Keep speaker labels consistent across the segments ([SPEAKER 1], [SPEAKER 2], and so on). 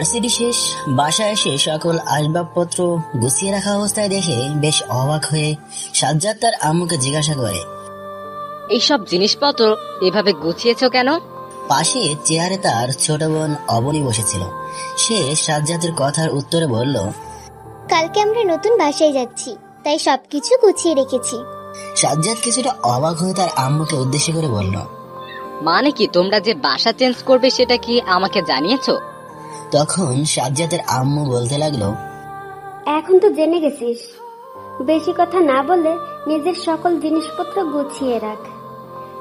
[SPEAKER 1] Varsity শেষ বাসায় এসে সকল আসবাবপত্র গুছিয়ে রাখা অবস্থায় দেখে বেশ অবাক হয়ে সাজ্জাদ তার আম্মুকে জিজ্ঞাসা করে,
[SPEAKER 2] এইসব জিনিসপত্র এভাবে গুছিয়েছো কেন?
[SPEAKER 1] পাশে চেয়ারে তার ছোট বোন অবনী বসেছিল। সে সাজ্জাদের কথার উত্তরে বলল,
[SPEAKER 3] কালকে আমরা নতুন বাসায় যাচ্ছি, তাই সবকিছু গুছিয়ে রেখেছি।
[SPEAKER 1] সাজ্জাদ কিছুটা অবাক হয়ে তার আম্মুকে উদ্দেশ্য করে বলল,
[SPEAKER 2] মানে কি তোমরা যে বাসা চেঞ্জ করবে সেটা কি আমাকে জানিয়েছো?
[SPEAKER 1] তখন সাজ্জাদের আম্মু বলতে লাগলো,
[SPEAKER 4] এখন তো জেনে গেছিস, বেশি কথা না বলে নিজের সকল জিনিসপত্র গুছিয়ে রাখ।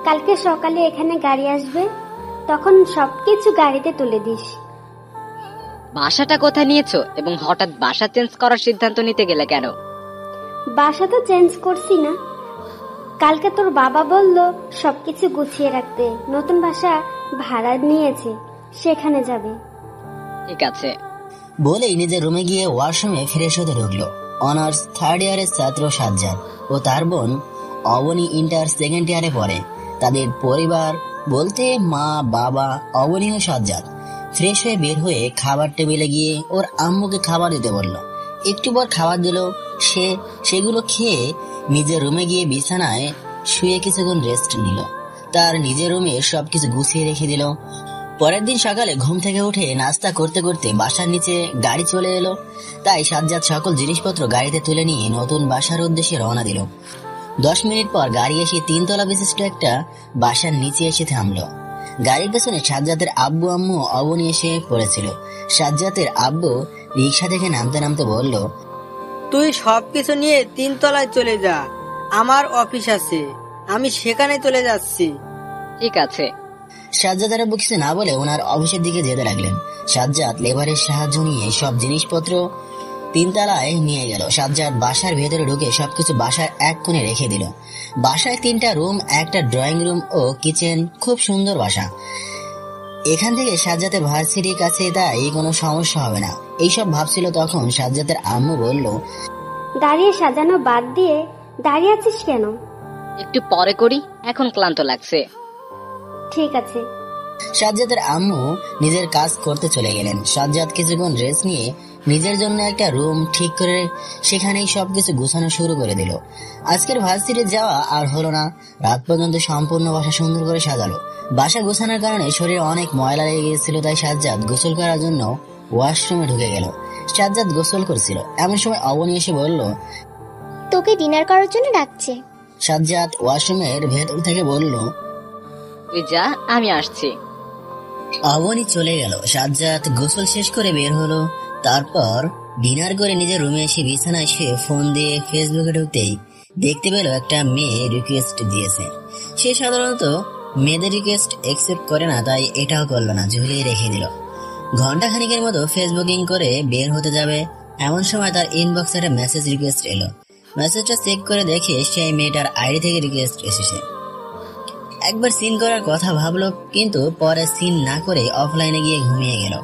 [SPEAKER 4] কালকে সকালে এখানে গাড়ি আসবে, তখন সবকিছু গাড়িতে তুলে দিস।
[SPEAKER 2] বাসাটা কোথায় নিয়েছো এবং হঠাৎ বাসা চেঞ্জ করার সিদ্ধান্ত নিতে গেলে কেন?
[SPEAKER 4] বাসা তো চেঞ্জ করছি না, কালকে তোর বাবা বলল সবকিছু গুছিয়ে রাখতে, নতুন বাসা ভাড়া নিয়েছে, সেখানে যাবে।
[SPEAKER 2] ঠিক আছে
[SPEAKER 1] বলেই নিজের রুমে গিয়ে ওয়াশরুমে ফ্রেশ হতে ঢুকলো। অনার্স 3rd ইয়ারের ছাত্র সাজ্জাদ ও তার বোন অবনী ইন্টার 2nd ইয়ারে পড়ে। তাদের পরিবার বলতে মা, বাবা, অবনী ও সাজ্জাদ। ফ্রেশ হয়ে বের হয়ে খাবার টেবিলে গিয়ে ওর আম্মুকে খাবার দিতে বলল। একটু পর খাবার দিল। সেগুলো খেয়ে নিজের রুমে গিয়ে বিছানায় শুয়ে কিছুক্ষণ রেস্ট নিল। তার নিজের রুমে সবকিছু গুছিয়ে রেখে দিল। পরের দিন সকালে ঘুম থেকে উঠে নাস্তা করতে করতে বাসার নিচে গাড়ি চলে এলো। তাই সাজ্জাদ সকল জিনিসপত্র গাড়িতে তুলে নিয়ে নতুন বাসার উদ্দেশ্যে রওনা দিল। 10 মিনিট পর গাড়ি এসে 3 তলা বিশিষ্ট একটা বাসার নিচে এসে থামলো। গাড়ির পেছনে সাজ্জাদের আব্বু আম্মু অবনী এসে পড়েছিল। সাজ্জাদের আব্বু রিক্সা থেকে নামতে নামতে বলল,
[SPEAKER 5] তুই সবকিছু নিয়ে 3 তলায় চলে যা, আমার অফিস আছে, আমি সেখানে চলে যাচ্ছি।
[SPEAKER 2] ঠিক আছে।
[SPEAKER 1] সাজ্জাদের আব্বু কিছু না বলে ওনার অফিসের দিকে যেতে লাগলেন। সাজ্জাদ লেবারের সাহায্য নিয়ে সব জিনিসপত্র 3 তলায় নিয়ে গেল। সাজ্জাদ বাসার ভেতরে ঢুকে সবকিছু বাসার এক কোণে রেখে দিল। বাসায় 3টা রুম, একটা ড্রয়িং রুম ও কিচেন। খুব সুন্দর বাসা। এখান থেকে সাজ্জাদের ভার্সিটির কাছে, তাই কোনো সমস্যা হবে না, এইসব ভাবছিল। তখন সাজ্জাদের আম্মু বলল,
[SPEAKER 4] দাঁড়িয়ে সাজানো বাদ দিয়ে দাঁড়িয়ে আছিস কেন?
[SPEAKER 2] একটু পরে করি, এখন ক্লান্ত লাগছে।
[SPEAKER 4] ঠিক আছে।
[SPEAKER 1] সাজ্জাদের আম্মু নিজের কাজ করতে চলে গেলেন। সাজ্জাদ কিছুক্ষণ রেস্ট নিয়ে নিজের জন্য একটা রুম ঠিক করে সেখানেই সবকিছু গুছানো শুরু করে দিল। আজকের ভার্সিটি যাওয়া আর হলো না। রাত পর্যন্ত সম্পূর্ণ বাসা সুন্দর করে সাজালো। বাসা গোছানোর কারণে শরীরে অনেক ময়লা লেগে গিয়েছিল, তাই সাজ্জাদ গোসল করার জন্য ওয়াশরুমে ঢুকে গেল। সাজ্জাদ গোসল করছিল, এমন সময় অবনী এসে বলল,
[SPEAKER 3] তোকে ডিনার করার জন্য ডাকছে।
[SPEAKER 1] সাজ্জাদ ওয়াশরুমের ভেতর থেকে বলল,
[SPEAKER 2] তুই যা, আমি আসছি।
[SPEAKER 1] অবনী চলে গেল। সাজ্জাদ গোসল শেষ করে বের হলো। তারপর ডিনার করে নিজের রুমে এসে বিছানায় শুয়ে ফোন দিয়ে ফেসবুকে ঢুকতেই দেখতে পেল একটা মেয়ে রিকোয়েস্ট দিয়েছে। সে সাধারণত মেয়েদের রিকোয়েস্ট একসেপ্ট করে না, তাই এটাও করলো না, ঝুলিয়ে রেখে দিল। ঘন্টা খানিকের মতো ফেসবুকিং করে বের হতে যাবে, এমন সময় তার ইনবক্সে একটা মেসেজ রিকোয়েস্ট এলো। মেসেজটা চেক করে দেখে সেই মেয়েটার আইডি থেকে রিকোয়েস্ট এসেছে। একবার সিন করার কথা ভাবলো, কিন্তু পরে সিন না করে অফলাইনে গিয়ে ঘুমিয়ে গেল।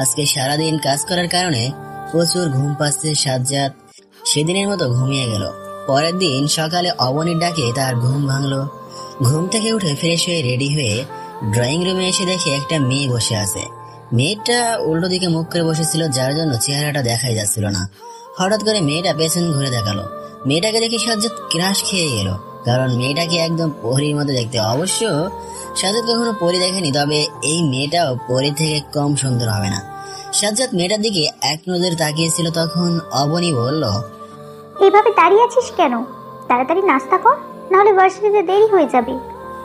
[SPEAKER 1] আজকে সারাদিন কাজ করার কারণে প্রচুর ঘুম পাচ্ছে সাজ্জাদ। সেদিনের মতো ঘুমিয়ে গেল। পরের দিন সকালে অবনীর ডাকে তার ঘুম ভাঙলো। ঘুম থেকে উঠে ফ্রেশ হয়ে রেডি হয়ে ড্রয়িং রুমে এসে দেখে একটা মেয়ে বসে আছে। মেয়েটা উল্টো দিকে মুখ করে বসেছিল, যার জন্য চেহারাটা দেখাই যাচ্ছিল না। হঠাৎ করে মেয়েটা পেছন ঘুরে দেখালো। মেয়েটাকে দেখে সাজ্জাদ ক্রাশ খেয়ে গেল, কারণ মেয়েটাকে একদম পরীর মতো দেখতে। অবশ্য সাজ্জাদ কখনো পরী দেখেনি, তবে এই মেয়েটাও পরী থেকে কম সুন্দর হবে না। সাজ্জাদ মেয়েটার দিকে এক নজর তাকিয়েছিল। তখন অবনী বলল,
[SPEAKER 6] এইভাবে দাঁড়িয়ে আছিস কেন? তাড়াতাড়ি নাস্তা কর, নাহলে ভার্সিটিতে দেরি হয়ে যাবে।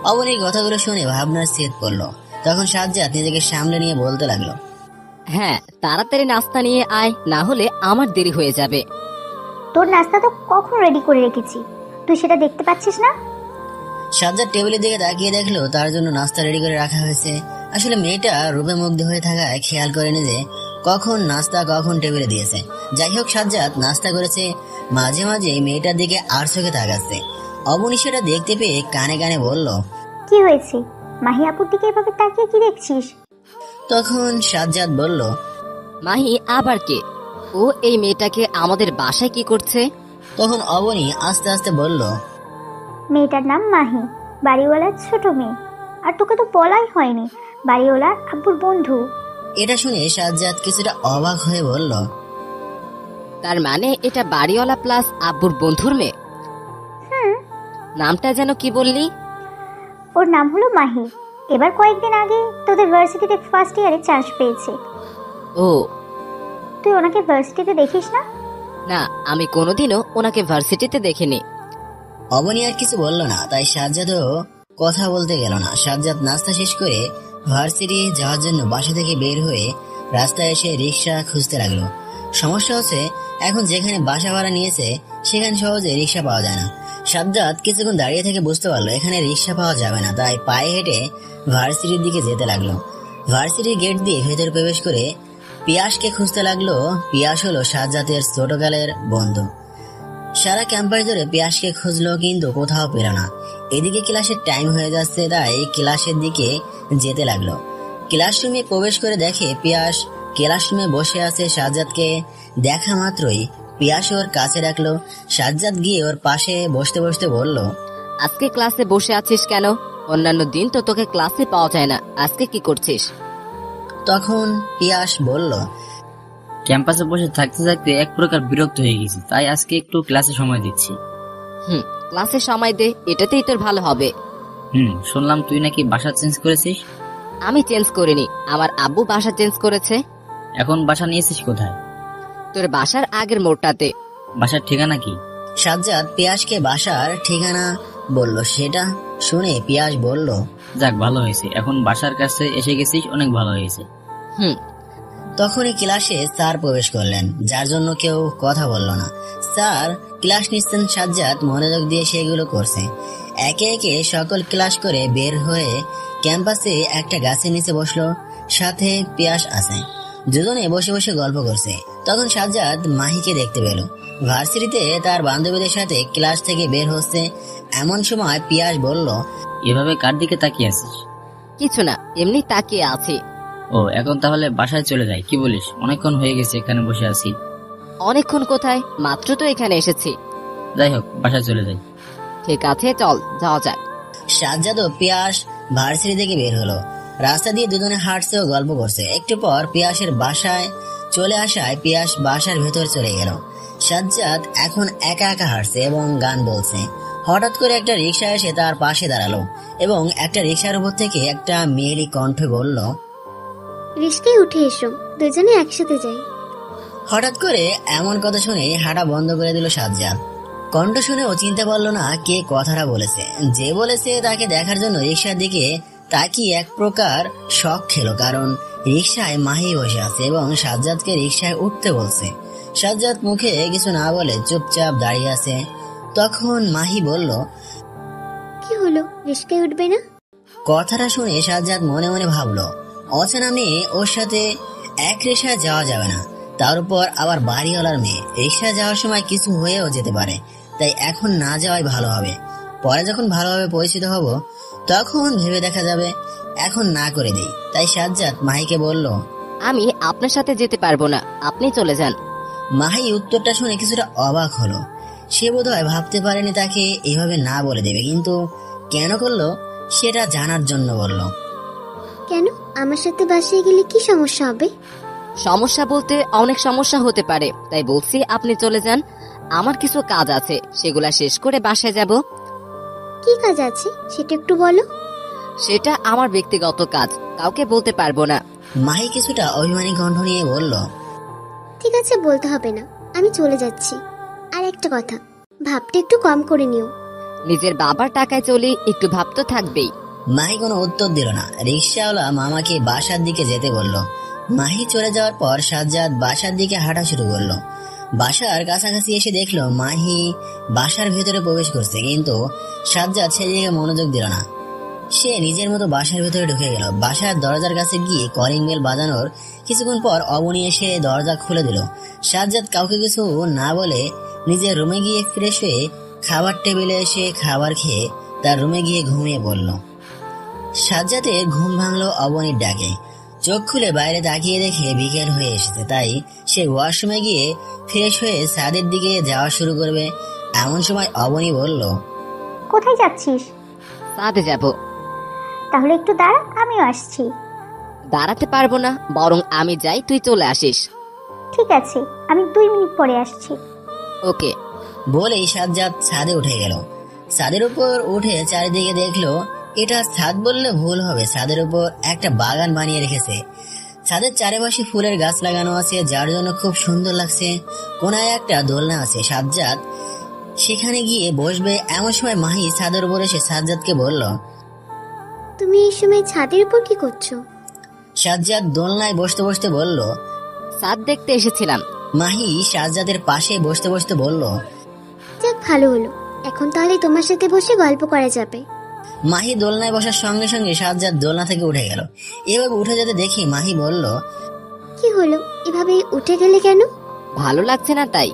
[SPEAKER 1] অবনীর কথাগুলো শুনে ভাবনার ছেদ পড়লো। তখন সাজ্জাদ নিজেকে সামলে নিয়ে বলতে লাগলো,
[SPEAKER 2] হ্যাঁ, তাড়াতাড়ি নাস্তা নিয়ে আয়, না হলে আমার দেরি হয়ে যাবে।
[SPEAKER 6] তোর নাস্তা তো কখন রেডি করে রেখেছি, তুই সেটা দেখতে পাচ্ছিস না?
[SPEAKER 1] সাজ্জাদ টেবিলের দিকে তাকিয়ে দেখলো তার জন্য নাস্তা রেডি করে রাখা হয়েছে। আসলে মেয়েটা রূপে মুগ্ধ হয়ে থাকায় খেয়াল করেনি যে কখন নাস্তা কখন টেবিলে দিয়েছে। যাই হোক, সাজ্জাদ নাস্তা করেছে। মাঝে মাঝে মেয়েটার দিকে আর চোখে তাকাচ্ছে। অবনী সেটা দেখতে পেয়ে কানে কানে বলল,
[SPEAKER 6] কি হয়েছে? মাহি আপুর দিকে এভাবে তাকিয়ে কি দেখছিস?
[SPEAKER 1] তখন সাজ্জাদ বলল,
[SPEAKER 2] মাহি আবার কে? ও এই মেয়েটাকে আমাদের বাসায় কি করছে?
[SPEAKER 1] তখন অবনী আস্তে আস্তে বলল,
[SPEAKER 6] মেয়েটার নাম মাহি, বাড়িওয়ালার ছোট মেয়ে। আর তোকে তো বলাই হয়নি, বাড়িওয়ালার আব্বুর বন্ধু।
[SPEAKER 1] এটা শুনে সাজ্জাদ কিছুটা অবাক হয়ে বলল,
[SPEAKER 2] তার মানে এটা বাড়িওয়ালা প্লাস আব্বুর বন্ধুর মেয়ে? নামটা যেন কি বললি?
[SPEAKER 6] ওর নাম হলো মাহি। এবার কয়েকদিন আগে তোদের ভার্সিটিতে ফার্স্ট ইয়ারে চান্স পেয়েছে।
[SPEAKER 2] ও
[SPEAKER 6] তুই ওনাকে ভার্সিটিতে দেখিস না?
[SPEAKER 2] না, আমি কোনোদিনও ওনাকে ভার্সিটিতে দেখিনি।
[SPEAKER 1] অবনী আর কিছু বলল না, তাই সাজ্জাদও কথা বলতে গেল না। সাজ্জাদ নাস্তা শেষ করে ভার্সিটি যাওয়ার জন্য বাসা থেকে বের হয়ে রাস্তায় এসে রিক্সা খুঁজতে লাগলো। সমস্যা হচ্ছে, এখন যেখানে বাসা ভাড়া নিয়েছে সেখানে সহজে রিক্সা পাওয়া যায় না। সাজ্জাদ কিছুক্ষণ দাঁড়িয়ে থেকে বুঝতে পারলো এখানে রিক্সা পাওয়া যাবে না, তাই পায়ে হেঁটে ভার্সিটির দিকে যেতে লাগলো। ভার্সিটির গেট দিয়ে ভেতরে প্রবেশ করে পিয়াসকে খুঁজতে লাগলো। পিয়াস হলো সাজ্জাদের ছোটকালের বন্ধু। সারা ক্যাম্পাস ধরে পিয়াসকে খুঁজলো কিন্তু কোথাও পেল না। এদিকে ক্লাসের টাইম হয়ে যাচ্ছে, তাই ক্লাসের দিকে যেতে লাগলো। ক্লাসরুমে প্রবেশ করে দেখে পিয়াস ক্লাসরুমে বসে আছে। সাজ্জাদকে দেখা মাত্রই পিয়াস ওর কাছে রাখলো। সাজ্জাদ গিয়ে ওর পাশে বসতে বসতে বলল,
[SPEAKER 2] আজকে ক্লাসে বসে আছিস কেন? অন্যান্য দিন তো তোকে ক্লাসে পাওয়া যায় না, আজকে কি করছিস?
[SPEAKER 1] তখন পিয়াস বলল,
[SPEAKER 7] ক্যাম্পাসে বসে থাকতে থাকতে এক প্রকার বিরক্ত হয়ে গেছি, তাই আজকে একটু ক্লাসে সময় দিচ্ছি।
[SPEAKER 2] ক্লাসে সময় দে, এটাতেই তোর ভালো হবে।
[SPEAKER 7] শুনলাম তুই নাকি বাসা চেঞ্জ করেছিস।
[SPEAKER 2] আমি চেঞ্জ করিনি, আমার আব্বু বাসা চেঞ্জ করেছে।
[SPEAKER 7] এখন বাসা নিয়েছিস কোথায়?
[SPEAKER 2] তোর বাসার আগের মোড়টাতে।
[SPEAKER 7] বাসার ঠিকানা কি?
[SPEAKER 1] সাজ্জাদ পিয়াসকে বাসার ঠিকানা বলল। সেটা শুনে পিয়াস বলল,
[SPEAKER 7] যাক, ভালো হয়েছে, এখন বাসার কাছে এসে গেছিস, অনেক ভালো হয়েছে।
[SPEAKER 1] তখনই ক্লাসে স্যার প্রবেশ করলেন, যার জন্য কেউ কথা বলল না। স্যার ক্লাস নিচ্ছেন, সাজ্জাদ মনোযোগ দিয়ে সেগুলো করছে। একে একে সকল ক্লাস করে বের হয়ে ক্যাম্পাসে একটা গাছের নিচে বসলো। সাথে পিয়াস আছে, দুজনে বসে বসে গল্প করছে। তখন সাজ্জাদ মাহিকে দেখতে পেল, ভার্সিটিতে তার বান্ধবীদের সাথে ক্লাস থেকে বের হচ্ছে। এমন সময় পিয়াস বলল,
[SPEAKER 7] এভাবে কার দিকে তাকিয়ে আছিস?
[SPEAKER 2] কিছু না, এমনি তাকিয়ে আছি।
[SPEAKER 7] ও, এখন তাহলে বাসায় চলে যাই, কি বলিস? অনেকক্ষণ হয়ে গেছে এখানে বসে আছি।
[SPEAKER 2] অনেকক্ষণ কোথায়, মাত্র তো এখানে এসেছি।
[SPEAKER 7] যাই হোক, বাসায় চলে যাই।
[SPEAKER 2] ঠিক আছে, চল যাওয়া যাক।
[SPEAKER 1] সাজ্জাদ ও পিয়াস ভার্সিটি থেকে বের হলো। রাস্তা দিয়ে দুজনে হাঁটছে ও গল্প করছে। একটু পর পিয়াসের বাসায় চলে আসায় পিয়াস বাসার ভেতর চলে গেল। সাজ্জাদ এখন একা একা হাঁটছে এবং গান বলছে। হঠাৎ করে একটা রিক্সা এসে তার পাশে দাঁড়ালো এবং একটা রিক্সার উপর থেকে একটা মেয়েলি কণ্ঠ বলল,
[SPEAKER 4] রিস্কায় উঠে এসো, দুজনে একসাথে যাই।
[SPEAKER 1] হঠাৎ করে এমন কথা শুনে হাঁটা বন্ধ করে দিল সাজ্জাদ। কণ্ঠ শুনে ও চিনতে পারলো না কে কথাটা বলেছে। যে বলেছে তাকে দেখার জন্য রিক্সার দিকে তাকিয়ে এক প্রকার শখ খেলো, কারণ রিক্সায় মাহি বসে আছে এবং সাজ্জাদকে রিক্সায় উঠতে বলছে। সাজ্জাদ মুখে কিছু না বলে চুপচাপ দাঁড়িয়ে আছে। তখন মাহি বলল,
[SPEAKER 4] কি হলো, রিস্কায় উঠবে না?
[SPEAKER 1] কথাটা শুনে সাজ্জাদ মনে মনে ভাবলো, অচেনা মেয়ে, ওর সাথে এক রিক্সায় যাওয়া যাবে না। তার উপর আবার বাড়িওয়ালার মেয়ে, রিক্সায় যাওয়ার সময় কিছু হয়েও যেতে পারে, তাই এখন না যাওয়াই ভালো হবে। পরে যখন ভালোভাবে পরিচিত হব তখন ভেবে দেখা যাবে, এখন না করে দেই। তাই সাজ্জাদ মাহিকে বলল,
[SPEAKER 2] আমি আপনার সাথে যেতে পারবো না, আপনি চলে যান।
[SPEAKER 1] মাহি উত্তরটা শুনে কিছুটা অবাক হলো। সে বোধহয় ভাবতে পারেনি তাকে এভাবে না বলে দেবে, কিন্তু কেন করলো সেটা জানার জন্য বলল,
[SPEAKER 4] কেন, আমার সাথে বাসায় গেলে কি সমস্যা হবে?
[SPEAKER 2] সমস্যা বলতে অনেক সমস্যা হতে পারে, তাই বলছি আপনি চলে যান। আমার কিছু কাজ আছে, সেগুলা শেষ করে বাসায় যাব।
[SPEAKER 4] কি কাজ আছে সেটা একটু বলো।
[SPEAKER 2] সেটা আমার ব্যক্তিগত কাজ, কাউকে বলতে পারবো না।
[SPEAKER 1] মাহি কিছুটা অভিমানী কণ্ঠ নিয়ে বলল,
[SPEAKER 4] ঠিক আছে, বলতে হবে না, আমি চলে যাচ্ছি। আর একটা কথা, ভাবটা একটু কম করে নিও।
[SPEAKER 2] নিজের বাবার টাকায় চলি, একটু ভাব তো থাকবেই।
[SPEAKER 1] মাহি কোনো উত্তর দিল না। রিক্সাওয়ালা মামাকে বাসার দিকে যেতে বলল। মাহি চলে যাওয়ার পর সাজ্জাদ বাসার দিকে হাঁটা শুরু করলো। বাসার কাছাকাছি এসে দেখলো মাহি বাসার ভেতরে প্রবেশ করছে, কিন্তু সাজ্জাদ সেদিকে মনোযোগ দিল না। সে নিজের মতো বাসার ভেতরে ঢুকে গেল। বাসার দরজার কাছে গিয়ে কলিং বেল বাজানোর কিছুক্ষণ পর অবনী এসে দরজা খুলে দিল। সাজ্জাদ কাউকে কিছু না বলে নিজের রুমে গিয়ে ফ্রেশ হয়ে খাবার টেবিলে এসে খাবার খেয়ে তার রুমে গিয়ে ঘুমিয়ে পড়ল। সাজ্জাদের ঘুম ভাঙলো অবনীর ডাকে। চোখ খুলে বাইরে তাকিয়ে দেখে বিকেল হয়ে এসেছে, তাই সে ওয়াশরুমে গিয়ে ফ্রেশ হয়ে ছাদের দিকে যাওয়া শুরু করবে। এমন সময় অবনী বলল,
[SPEAKER 6] কোথায় যাচ্ছিস?
[SPEAKER 2] ছাদে যাব।
[SPEAKER 6] তাহলে একটু দাঁড়া, আমিও আসছি।
[SPEAKER 2] দাঁড়াতে পারবো না, বরং আমি যাই, তুই চলে আসিস।
[SPEAKER 6] ঠিক আছে, আমি 2 মিনিট পরে আসছি।
[SPEAKER 2] ওকে।
[SPEAKER 1] বলেই সাজ্জাদ ছাদে উঠে গেল। ছাদের উপর উঠে চারিদিকে দেখলো, এটা ছাদ বললে ভুল হবে, ছাদের উপর একটা বাগান বানিয়ে রেখেছে। ছাদের চারিপাশে ফুলের গাছ লাগানো আছে, যার জন্য খুব সুন্দর লাগছে। কোনায় একটা দোলনা আছে। সাজ্জাদ সেখানে গিয়ে বসবে, এমন সময় মাহি ছাদের উপর এসে সাজ্জাদকে বলল,
[SPEAKER 3] তুমি এই সময় ছাদের উপর কি করছো?
[SPEAKER 1] সাজ্জাদ দোলনায় বসতে বসতে বলল।
[SPEAKER 2] ছাদ দেখতে এসেছিলাম।
[SPEAKER 1] মাহি সাজ্জাদের পাশে বসতে বসতে বলল।
[SPEAKER 3] যাক, ভালো হলো, এখন তাহলে তোমার সাথে বসে গল্প করা যাবে।
[SPEAKER 1] মাহি দোলনায় বসার সঙ্গে সঙ্গে সাজ্জাদ দোলনা থেকে উঠে গেল। এভাবে উঠে যেতে দেখি মাহি বলল,
[SPEAKER 3] কি হলো, এভাবে উঠে গেলে কেন?
[SPEAKER 2] ভালো লাগছে না তাই।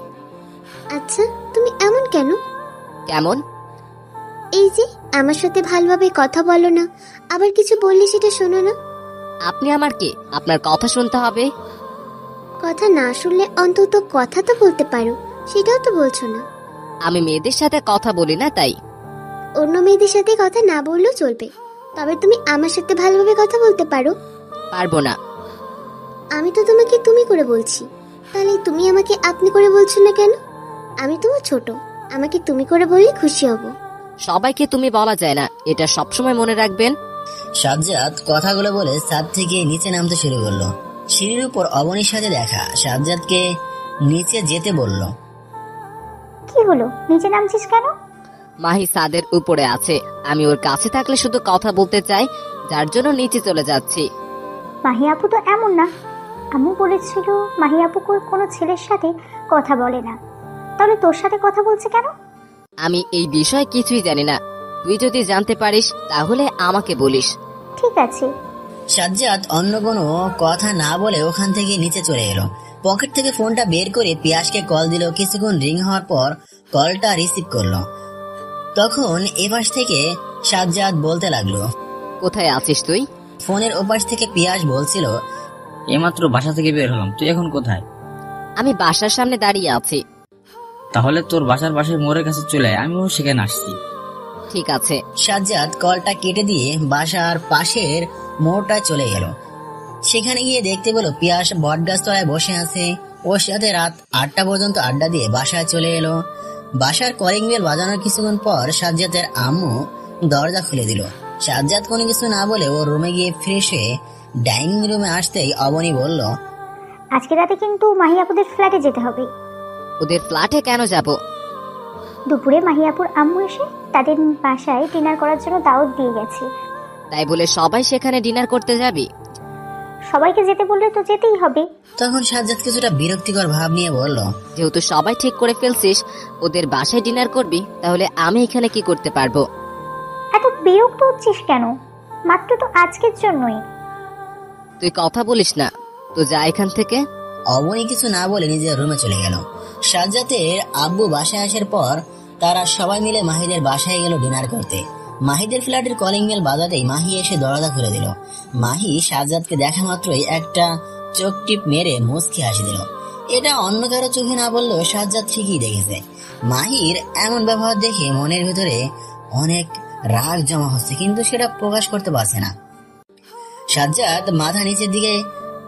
[SPEAKER 3] আচ্ছা, তুমি এমন কেন?
[SPEAKER 2] কেমন?
[SPEAKER 3] এই যে আমার সাথে ভালোভাবে কথা বলো না, আবার কিছু বললে সেটা শোনো না।
[SPEAKER 2] আপনি আমার কে? আপনার কথা শুনতে হবে?
[SPEAKER 3] কথা না শুনলে অন্তত কথা তো বলতে পারো, সেটাও তো বলছো না।
[SPEAKER 2] আমি মেয়েদের সাথে কথা বলি না তাই।
[SPEAKER 3] অন্য মেয়েদের সাথে কথা না বললেও চলবে, তবে তুমি আমার সাথে ভালোভাবে কথা বলতে পারো।
[SPEAKER 2] পারবো না।
[SPEAKER 3] আমি তো তোমাকে তুমি করে বলছি, তাহলে তুমি আমাকে আপনি করে বলছো না কেন? আমি তো ছোট, আমাকে তুমি করে বললে খুশি হব।
[SPEAKER 2] সবাইকে তুমি বলা যায় না, এটা সবসময় মনে রাখবেন।
[SPEAKER 1] সাজ্জাদ কথাগুলো বলে ছাদ থেকে নিচে নামতে শুরু করলো। সিঁড়ির উপর অবনীর সাথে দেখা, সাজ্জাদকে নিচে যেতে বলল।
[SPEAKER 6] কি হলো, নিচে নামছিস কেন?
[SPEAKER 2] মাহি ছাদের উপরে আছে, আমি ওর কাছে থাকলে শুধু কথা বলতে চাই, যার জন্য নিচে চলে যাচ্ছি।
[SPEAKER 6] মাহি আপু তো এমন না। আম্মু বলেছিল মাহি আপু কোনো ছেলের সাথে কথা বলে না, তাহলে তোর সাথে কথা বলছে কেন?
[SPEAKER 2] আমি এই বিষয়ে কিছুই জানি না, তুই যদি জানতে পারিস তাহলে আমাকে বলিস।
[SPEAKER 6] ঠিক আছে।
[SPEAKER 1] সাজ্জাদ অন্য কোনো কথা না বলে ওখান থেকে নিচে চলে এলো। পকেট থেকে ফোনটা বের করে পিয়াসকে কল দিল। কিছুক্ষণ রিং হওয়ার পর কলটা রিসিভ করলো। তখন এপাশ থেকে সাজ্জাদ বলতে লাগলো,
[SPEAKER 2] কোথায় আছিস তুই?
[SPEAKER 1] ফোনের ওপাশ থেকে পিয়াস বলছিল,
[SPEAKER 7] এইমাত্র বাসা থেকে বের হলাম, তুই এখন কোথায়?
[SPEAKER 2] আমি বাসার সামনে দাঁড়িয়ে আছি।
[SPEAKER 7] তাহলে তোর বাসার পাশের মোড়ের কাছে চলে আয়, আমিও সেখানে আসছি।
[SPEAKER 2] ঠিক আছে।
[SPEAKER 1] সাজ্জাদ কলটা কেটে দিয়ে বাসার পাশের মোড়টায় চলে গেল। সেখানে গিয়ে দেখতে পেল পিয়াস বটগাছ তলায় বসে আছে। ওর সাথে রাত 8টা পর্যন্ত আড্ডা দিয়ে বাসায় চলে এলো। বাসার কলিং বেল বাজানোর কিছুক্ষণ পর সাজ্জাদের আম্মু দরজা খুলে দিল। সাজ্জাদ কোনো কিছু না বলে ওর রুমে গিয়ে ফ্রেশ হয়ে ডাইনিং রুমে আসতেই অবনী বলল,
[SPEAKER 6] আজকে রাতে কিন্তু মাহি আপুদের ফ্ল্যাটে যেতে হবে।
[SPEAKER 2] ওদের ফ্ল্যাটে কেন যাব?
[SPEAKER 6] দুপুরে মাহি আপুর আম্মু এসে তাদের বাসায় ডিনার করার জন্য দাওয়াত দিয়ে গেছে।
[SPEAKER 2] তাই বলে সবাই সেখানে ডিনার করতে যাবি?
[SPEAKER 6] সবাইকে যেতে বললে তো যেতেই হবে।
[SPEAKER 1] তখন সাজ্জাদ কিছুটা বিরক্তিকর ভাব নিয়ে বলল,
[SPEAKER 2] যেহেতু সবাই ঠিক করে ফেলছিস ওদের বাসায় ডিনার করবি, তাহলে আমি এখানে কি করতে পারবো?
[SPEAKER 6] এত বিরক্ত হচ্ছিস কেন? মাত্র তো আজকের জন্যই।
[SPEAKER 2] তুই কথা বলিস না, তো যা এখান থেকে।
[SPEAKER 1] অবনী কিছু না বলে নিজের রুমে চলে গেল। সাজ্জাদের আব্বু বাসায় আসার পর তারা সবাই মিলে মাহিদের বাসায় গেল ডিনার করতে। মাহিদের ফ্ল্যাটের কলিং বেল বাজাতেই মাহি এসে দরজা খুলে দিল। মাহি সাজ্জাদকে দেখা মাত্রই একটা চোখ টিপ মেরে মুচকি হাসি দিল। এটা অন্য কারো চোখে না বললেও সাজ্জাদ ঠিকই দেখেছে। মাহির এমন ব্যবহার দেখে মনের ভেতরে অনেক রাগ জমা হচ্ছে, কিন্তু সেটা প্রকাশ করতে পারছে না। সাজ্জাদ মাথা নিচের দিকে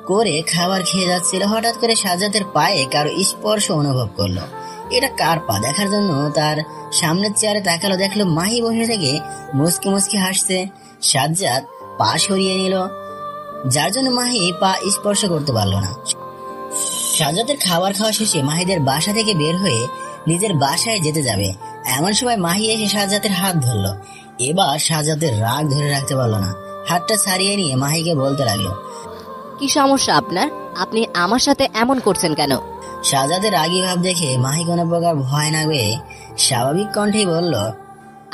[SPEAKER 1] করে খাবার খেয়ে যাচ্ছিল। হঠাৎ করে সাজ্জাদের পায়ে কারো স্পর্শ অনুভব করলো। এটা কার পা দেখার জন্য তার সামনের চেয়ারে তাকালো, দেখলো মাহি বসে থেকে মুচকি মুচকি হাসছে। সাজ্জাদ পা সরিয়ে নিল, যার জন্য মাহি পা স্পর্শ করতে পারলো না। সাজ্জাদের খাবার খাওয়া শেষে মাহিদের বাসা থেকে বের হয়ে নিজের বাসায় যেতে যাবে, এমন সময় মাহি এসে সাজ্জাদের হাত ধরলো। এবার সাজ্জাদের রাগ ধরে রাখতে পারলো না, হাতটা ছাড়িয়ে নিয়ে মাহিকে বলতে লাগলো,
[SPEAKER 2] কি সমস্যা আপনার? আপনি আমার সাথে এমন করছেন কেন?
[SPEAKER 1] সাজ্জাদের রাগী ভাব দেখে মাহি কোনো প্রকার ভয় না পেয়ে স্বাভাবিক কণ্ঠেই বলল,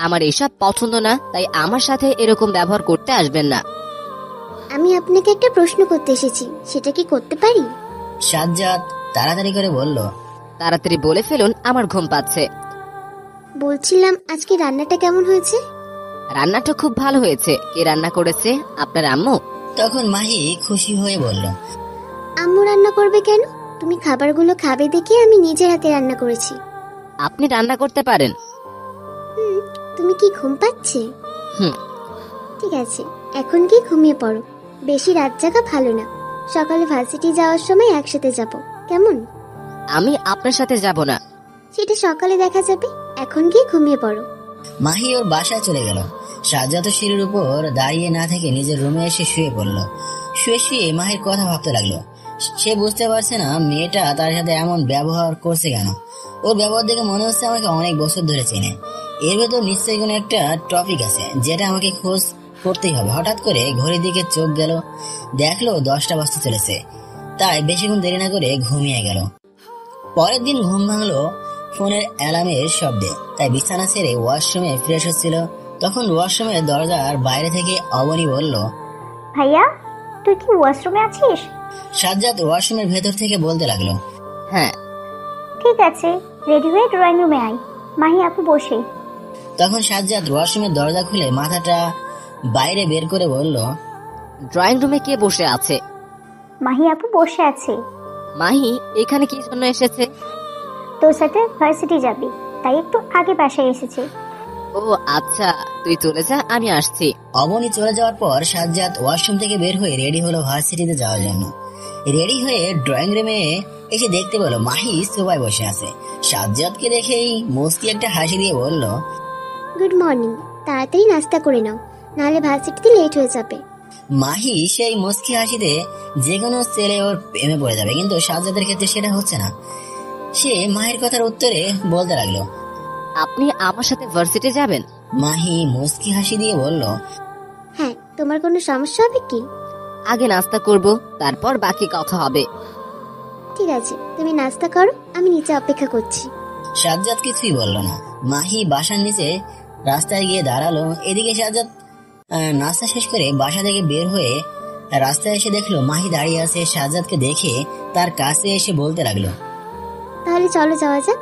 [SPEAKER 2] আমার এসব পছন্দ না, তাই আমার সাথে এরকম ব্যবহার করতে আসবেন না।
[SPEAKER 3] আমি আপনাকে একটা প্রশ্ন করতে এসেছি, সেটা কি করতে পারি?
[SPEAKER 1] সাজ্জাদ তাড়াতাড়ি করে বলল,
[SPEAKER 2] তাড়াতাড়ি বলে ফেলুন, আমার ঘুম পাচ্ছে।
[SPEAKER 3] বলছিলাম আজকে রান্নাটা কেমন হয়েছে?
[SPEAKER 2] রান্নাটা খুব ভালো হয়েছে। কে রান্না করেছে? আপনার আম্মু?
[SPEAKER 1] তখন মাহি খুশি হয়ে বলল,
[SPEAKER 3] আম্মু রান্না করবে কেন? তুমি খাবারগুলো খাবে দেখে আমি নিজের হাতে রান্না করেছি।
[SPEAKER 2] আপনি রান্না করতে পারেন?
[SPEAKER 3] তুমি কি ঘুম পাচ্ছে?
[SPEAKER 2] হুম।
[SPEAKER 3] ঠিক আছে, এখন কি ঘুমিয়ে পড়ো। বেশি রাত জাগা ভালো না। সকালে ভার্সিটি যাওয়ার সময় একসাথে যাব, কেমন?
[SPEAKER 2] আমি আপনার সাথে যাব না।
[SPEAKER 3] সেটা সকালে দেখা যাবে, এখন গিয়ে ঘুমিয়ে পড়ো।
[SPEAKER 1] মাহি ওর বাসায় চলে গেল। সাজ্জাদ সিঁড়ির উপর দাঁড়িয়ে না থেকে নিজের রুমে এসে শুয়ে পড়ল। শুয়ে শুয়ে মাহির কথা ভাবতে লাগলো। সে বুঝতে পারছে না মেয়েটা তার সাথে এমন ব্যবহার করছে কেন। ওর ব্যবহার দেখে মনে হচ্ছে আমাকে অনেক বছর ধরে চেনে। এর ভেতর নিশ্চয়ই কোনো একটা টপিক আছে যেটা আমাকে খোঁজ করতেই হবে। হঠাৎ করে ঘড়ির দিকে চোখ গেল, দেখলো 10টা বাজতে চলেছে। তাই বেশিক্ষণ দেরি না করে ঘুমিয়ে গেল। পরের দিন ঘুম ভাঙলো ফোনের অ্যালার্মের শব্দে। তাই বিছানা ছেড়ে ওয়াশরুমে ফ্রেশ হচ্ছিল। তখন ওয়াশরুমের দরজার বাইরে থেকে অবনী বলল,
[SPEAKER 6] ভাইয়া তুই কি ওয়াশরুমে আছিস?
[SPEAKER 1] সাজ্জাদ ওয়াশরুমের ভেতর থেকে বলতে লাগলো,
[SPEAKER 2] হ্যাঁ।
[SPEAKER 6] ঠিক আছে, রেডি হয়ে ড্রয়িং রুমে আয়, মাহি আপু বসে।
[SPEAKER 1] তখন সাজ্জাদ ওয়াশরুমের দরজা খুলে মাথাটা বাইরে বের করে বলল,
[SPEAKER 2] ড্রয়িং রুমে কে বসে আছে?
[SPEAKER 6] মাহি আপু বসে আছে।
[SPEAKER 2] মাহি এখানে কি জন্য এসেছে?
[SPEAKER 6] তোর সাথে ভার্সিটি যাবি, তাই একটু আগে বাসায় এসেছে।
[SPEAKER 2] ও আচ্ছা, তুই চলে যা, আমি আসছি।
[SPEAKER 1] অবনী চলে যাওয়ার পর সাজ্জাদ ওয়াশরুম থেকে বের হয়ে রেডি হলো ভার্সিটিতে যাওয়ার জন্য। রেডি হয়ে ড্রয়িং রুমে এসে দেখতে পেল মাহি সোফায় বসে আছে। সাজ্জাদকে দেখেই মুস্কি একটা হাসি দিয়ে বলল,
[SPEAKER 3] গুড মর্নিং, তাড়াতাড়ি নাস্তা করে নাও, নাহলে ভার্সিটিতে লেট হয়ে যাবে।
[SPEAKER 1] মাহি সেই মুস্কি হাসিতে যে কোনো ছেলে ওর প্রেমে পড়ে যাবে, কিন্তু সাজ্জাদের ক্ষেত্রে সেটা হচ্ছে না। সে মাহির কথার উত্তরে বলতে লাগলো,
[SPEAKER 2] আপনি আমার সাথে ভার্সিটি যাবেন?
[SPEAKER 1] মাহি মুস্কি হাসি দিয়ে বলল,
[SPEAKER 3] হ্যাঁ, তোমার কোনো সমস্যা হবে কি?
[SPEAKER 2] আগে নাস্তা করব, তারপর বাকি কথা হবে।
[SPEAKER 3] ঠিক আছে, তুমি নাস্তা করো, আমি নিচে অপেক্ষা করছি।
[SPEAKER 1] সাজ্জাদ কিছুই বলল না। মাহি বাসার নিচে রাস্তায় গিয়ে দাঁড়ালো। এদিকে সাজ্জাদ নাস্তা শেষ করে বাসা থেকে বের হয়ে রাস্তায় এসে দেখলো মাহি দাঁড়িয়ে আছে। সাজ্জাদকে দেখে তার কাছে এসে বলতে লাগলো,
[SPEAKER 3] তাহলে চলো যাওয়া যাক।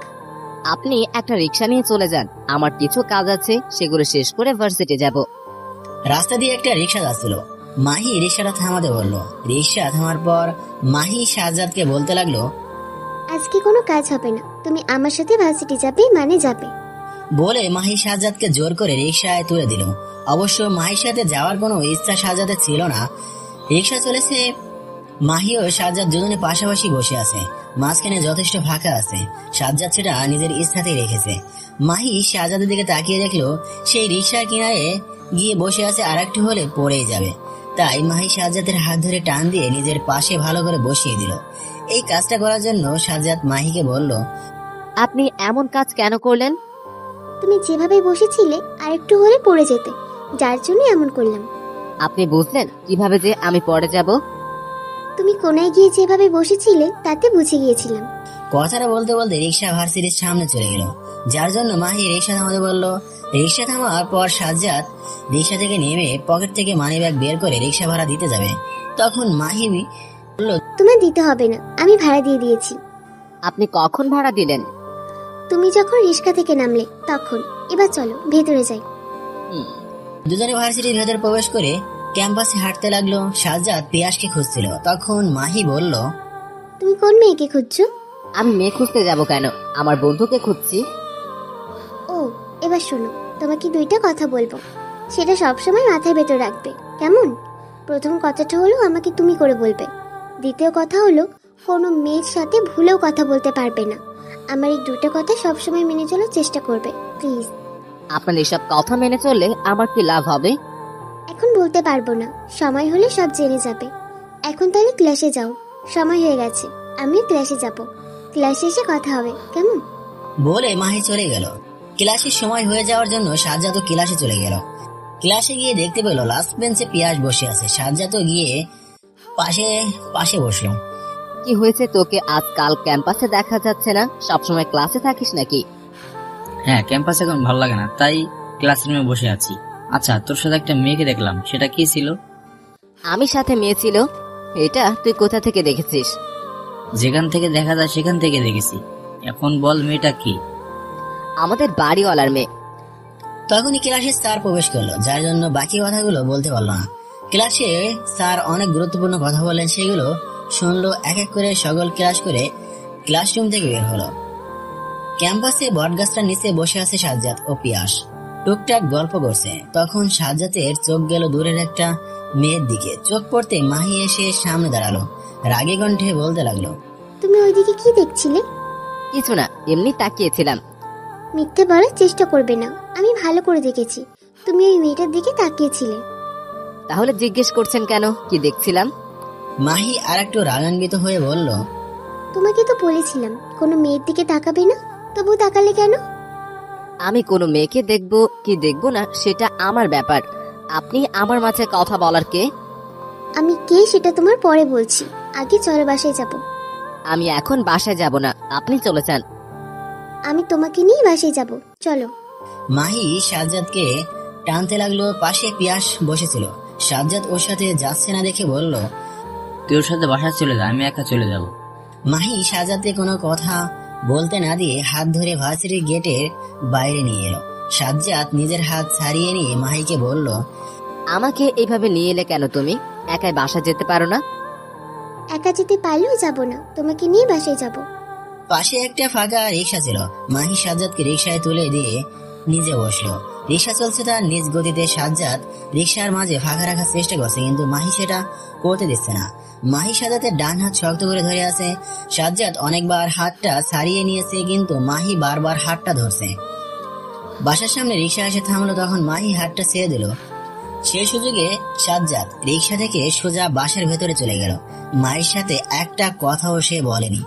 [SPEAKER 2] আপনি একটা রিক্সা নিয়ে চলে যান, আমার কিছু কাজ আছে, সেগুলো শেষ করে ভার্সিটি যাব।
[SPEAKER 1] রাস্তা দিয়ে একটা রিক্সা যাচ্ছিল। মাহি রিক্সাটা থামাতে বললো। রিক্সা থামার পর মাহি সাজ্জাদকে বলতে লাগলো,
[SPEAKER 3] আজকে কোনো কাজ হবে না, তুমি আমার সাথে ভার্সিটি যাবে মানে যাবে।
[SPEAKER 1] বলে মাহি সাজ্জাদকে জোর করে রিক্সায় তুলে দিল। অবশ্য মাহির সাথে যাওয়ার কোনো ইচ্ছা সাজ্জাদের ছিল না। রিক্সা চলেছে, মাহি ও সাজ্জাদ দুজনে পাশাপাশি বসে আছে। মাঝখানে যথেষ্ট ফাঁকা আছে। সাজ্জাদ সেটা নিজের ইচ্ছাতেই রেখেছে। মাহি সাজ্জাদের দিকে তাকিয়ে দেখলো সেই রিক্সার কিনারে গিয়ে বসে আছে, আর একটু হলে পড়েই যাবে। তাই মাহি সাজ্জাদের হাত ধরে টান দিয়ে নিজের পাশে ভালো করে বসিয়ে দিল। এই কাজটা করার জন্য সাজ্জাদ মাহিকে বলল,
[SPEAKER 2] আপনি এমন কাজ কেন করলেন?
[SPEAKER 3] তুমি যেভাবে বসেছিলে আর একটু হলে পড়ে যেতে, যার জন্য এমন করলাম।
[SPEAKER 2] আপনি বুঝলেন কিভাবে যে আমি পড়ে যাব?
[SPEAKER 3] তুমি কোনায় গিয়ে যেভাবে বসেছিলে তাতে বুঝে গিয়েছিলাম।
[SPEAKER 1] কথাটা বলতে বলতে রিক্সা ভার্সিটির সামনে চলে গেল, যার জন্য মাহি রিক্সা থামাতে বলল। রিক্সা থামার পর সাজ্জাদ রিক্সা থেকে নেমে পকেট থেকে মানিব্যাগ বের করে রিক্সা ভাড়া দিতে যাবে। তখন মাহি বলল,
[SPEAKER 3] তোমার দিতে হবে না, আমি ভাড়া দিয়ে দিয়েছি।
[SPEAKER 2] আপনি কখন ভাড়া দিলেন?
[SPEAKER 3] তুমি যখন রিক্সা থেকে নামলে তখন। এবার চলো ভেতরে যাই।
[SPEAKER 1] দুজনে ভার্সিটির ভেতর প্রবেশ করে ক্যাম্পাসে হাঁটতে লাগলো। সাজ্জাদ পিয়াসকে খুঁজছিল। তখন মাহি বলল,
[SPEAKER 3] তুমি কোন মেয়েকে খুঁজছো?
[SPEAKER 2] আমি মেয়ে খুঁজতে যাব কেন, আমার বন্ধুকে খুঁজছি।
[SPEAKER 3] ও, এবার শোনো, তোমাকে দুইটা কথা বলবো, সেটা সবসময় মাথায় ভেতর রাখবে, কেমন? প্রথম কথাটা হলো আমাকে তুমি করে বলবে। দ্বিতীয় কথা হলো কোনো মেয়ের সাথে ভুলেও কথা বলতে পারবে না। আমার এই দুটো কথা সবসময় মেনে চলার চেষ্টা করবে, প্লিজ।
[SPEAKER 2] আপনার এসব কথা মেনে চললে আমার কি লাভ হবে?
[SPEAKER 3] এখন বলতে পারবো না, সময় হলে সব জেনে যাবে। এখন তাহলে ক্লাসে যাও, সময় হয়ে গেছে। আমিও ক্লাসে যাব, ক্লাসে এসে কথা হবে, কেমন?
[SPEAKER 1] বলে মাহি চলে গেল। ক্লাসের সময় হয়ে যাওয়ার জন্য সাজ্জাদও ক্লাসে চলে গেল। ক্লাসে গিয়ে দেখতে পেল লাস্ট বেঞ্চে পিয়াস বসে আছে। সাজ্জাদও গিয়ে পাশে বসলো।
[SPEAKER 2] কি হয়েছে, তোকে আজকাল ক্যাম্পাসে দেখা যাচ্ছে না? সবসময় ক্লাসে থাকিস নাকি?
[SPEAKER 7] হ্যাঁ, ক্যাম্পাসে এখন ভালো লাগে না, তাই ক্লাসরুমে বসে আছি। আচ্ছা, তোর সাথে একটা মেয়েকে দেখলাম, সেটা কি ছিল?
[SPEAKER 2] আমি সাথে মেয়ে ছিল? এটা তুই কোথা থেকে দেখেছিস?
[SPEAKER 7] যেখান থেকে দেখা যায় সেখান থেকে দেখেছি। এখন বল মেয়েটা কি?
[SPEAKER 2] আমাদের বাড়িওয়ালার মেয়ে।
[SPEAKER 1] তখনই ক্লাসে স্যার প্রবেশ করলো, যার জন্য বাকি কথাগুলো বলতে পারলো না। ক্লাসে স্যার অনেক গুরুত্বপূর্ণ কথা বললেন, সেগুলো শুনলো। এক এক করে সকল ক্লাস করে ক্লাসরুম থেকে বের হলো। ক্যাম্পাসে বটগাছটার নিচে বসে আছে সাজ্জাদ ও পিয়াস। টুকটাক গল্প করছে। তখন সাজ্জাদের চোখ গেল দূরের একটা মেয়ের দিকে। চোখ পড়তে মাহি এসে সামনে দাঁড়ালো, রাগে কণ্ঠে বলতে লাগলো,
[SPEAKER 3] তুমি ওইদিকে কি দেখছিলে?
[SPEAKER 2] কিছু না, এমনি তাকিয়েছিলাম।
[SPEAKER 3] মিথ্যে বলার চেষ্টা করবে না, আমি ভালো করে দেখেছি তুমি ওই মেয়েটার দিকে তাকিয়েছিলে।
[SPEAKER 2] তাহলে জিজ্ঞেস করছেন কেন কি দেখছিলাম?
[SPEAKER 1] মাহি আর একটু রাগান্বিত হয়ে বলল,
[SPEAKER 3] তোমাকে তো বলেছিলাম কোনো মেয়ের দিকে তাকাবে না, তবু তাকালে কেন?
[SPEAKER 2] আমি কোনো মেয়েকে দেখব কি দেখব না সেটা আমার ব্যাপার। আপনি আমার মাঝে কথা বলার কে?
[SPEAKER 3] আমি কে সেটা তোমার পরে বলছি, আগে চলো বাসায় যাব।
[SPEAKER 2] আমি এখন বাসায় যাব না, আপনি চলে যান।
[SPEAKER 3] আমি তোমাকে নিয়ে বাসায় যাব, চলো।
[SPEAKER 1] মাহি সাজ্জাদকে টানতে লাগলো। পাশে পিয়াস বসেছিল। সাজ্জাদ ওর সাথে যাচ্ছে না দেখে বলল,
[SPEAKER 7] তুই ওর সাথে বাসায় চলে যা, আমি একা চলে যাব।
[SPEAKER 1] মাহি সাজ্জাদকে কোনো কথা বলতে না দিয়ে হাত ধরে ভার্সিটির গেটের বাইরে নিয়ে এলো। সাজ্জাদ নিজের হাত ছাড়িয়ে নিয়ে মাহিকে বলল,
[SPEAKER 2] আমাকে এইভাবে নিয়ে এলে কেন? তুমি একাই বাসা যেতে পারো না?
[SPEAKER 3] একা যেতে পারলেও যাব না, তোমাকে নিয়ে বাসায় যাব।
[SPEAKER 1] পাশে একটা ফাঁকা রিক্সা ছিল। মাহি সাজ্জাদকে রিক্সায় তুলে দিয়ে নিজে বসলো। রিক্সা চলছে তার নিজ গতিতে। সাজ্জাদ রিক্সার মাঝে ফাঁকা রাখার চেষ্টা করছে, কিন্তু মাহি সেটা করতে দিচ্ছে না। মাহি সাজ্জাদের ডান হাত শক্ত করে ধরে আছে। সাজ্জাদ অনেকবার হাতটা ছাড়িয়ে নিয়েছে, কিন্তু মাহি বারবার হাতটা ধরছে। বাসার সামনে রিক্সা এসে থামলো। তখন মাহি হাতটা ছেড়ে দিল। সে সুযোগে সাজ্জাদ রিক্সা থেকে সোজা বাসার ভেতরে চলে গেল। মায়ের সাথে একটা কথাও সে বলেনি।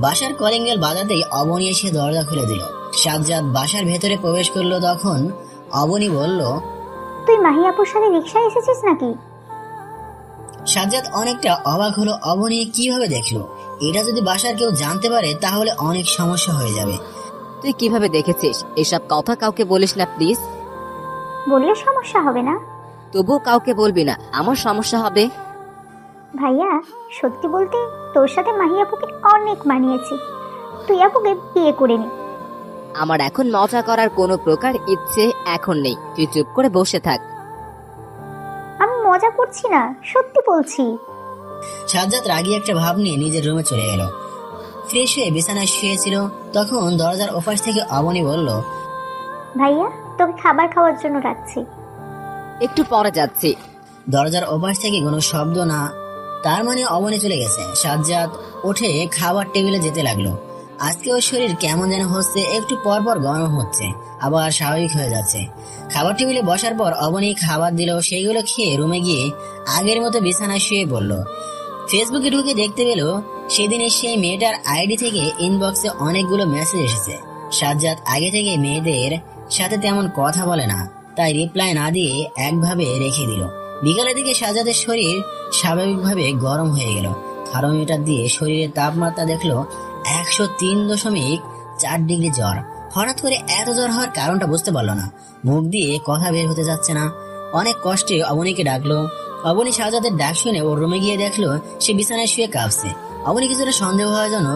[SPEAKER 1] বাসার কলিং বেল বাজাতেই অবনী এসে দরজা খুলে দিল। সাজ্জাদ বাসার ভেতরে প্রবেশ করলো। তখন অবনী বলল,
[SPEAKER 6] তুই মাহি আপুর সাথে রিক্সায় এসেছিস নাকি?
[SPEAKER 1] সাজ্জাদ অনেকটা অবাক হলো। অবনী কিভাবে দেখলো? এটা যদি বাসার কেউ জানতে পারে তাহলে অনেক সমস্যা হয়ে যাবে।
[SPEAKER 2] তুই কিভাবে দেখেছিস? এসব কথা কাউকে বলিস না প্লিজ।
[SPEAKER 6] বললে সমস্যা হবে না?
[SPEAKER 2] তবুও কাউকে বলবি না, আমার সমস্যা হবে।
[SPEAKER 6] ভাইয়া, সত্যি বলতে তোর সাথে মাহি আপুকে অনেক মানিয়েছি। তুই আপুকে বিয়ে করে নে।
[SPEAKER 2] আমার এখন মজা করার কোনো প্রকার ইচ্ছে এখন নেই, তুই চুপ করে বসে থাক।
[SPEAKER 6] আমি মজা করছি না, সত্যি বলছি।
[SPEAKER 1] সাজ্জাদ রাগী একটা ভাব নিয়ে নিজের রুমে চলে গেল। ফ্রেশ হয়ে বিছানায় শুয়েছিল। তখন দরজার ওপাশ থেকে অবনী বলল,
[SPEAKER 6] ভাইয়া, তোকে খাবার খাওয়ার জন্য রাখছি।
[SPEAKER 2] একটু পরে যাচ্ছি।
[SPEAKER 1] দরজার ওপাশ থেকে কোনো শব্দ না, তার মানে অবনী চলে গেছে। সাজ্জাদ উঠে খাবার টেবিলে যেতে লাগলো। আজকে ওর শরীর কেমন যেন হচ্ছে, একটু পর পর গরম হচ্ছে, আবার স্বাভাবিক হয়ে যাচ্ছে। খাবার টেবিলে বসার পর অবনী খাবার দিল। সেইগুলো খেয়ে রুমে গিয়ে আগের মতো বিছানায় শুয়ে পড়লো। ফেসবুকে ঢুকে দেখতে পেল সেদিনের সেই মেয়েটার আইডি থেকে ইনবক্সে অনেকগুলো মেসেজ এসেছে। সাজ্জাদ আগে থেকে মেয়েদের সাথে তেমন কথা বলে না, তাই রিপ্লাই না দিয়ে একভাবে রেখে দিল। বিকালের দিকে সাজ্জাদের শরীর স্বাভাবিকভাবে গরম হয়ে গেল। থার্মোমিটার দিয়ে শরীরের তাপমাত্রা দেখলো 103.4 ডিগ্রি জ্বর। হঠাৎ করে এত জ্বর হওয়ার কারণটা বুঝতে পারলো না। মুখ দিয়ে কথা বের হতে যাচ্ছে না। অনেক কষ্টে অবনীকে ডাকলো। অবনী সাজ্জাদের ডাক শুনে ওর রুমে গিয়ে দেখলো সে বিছানায় শুয়ে কাঁপছে। অবনী কিছুটা সন্দেহ হওয়ার জন্য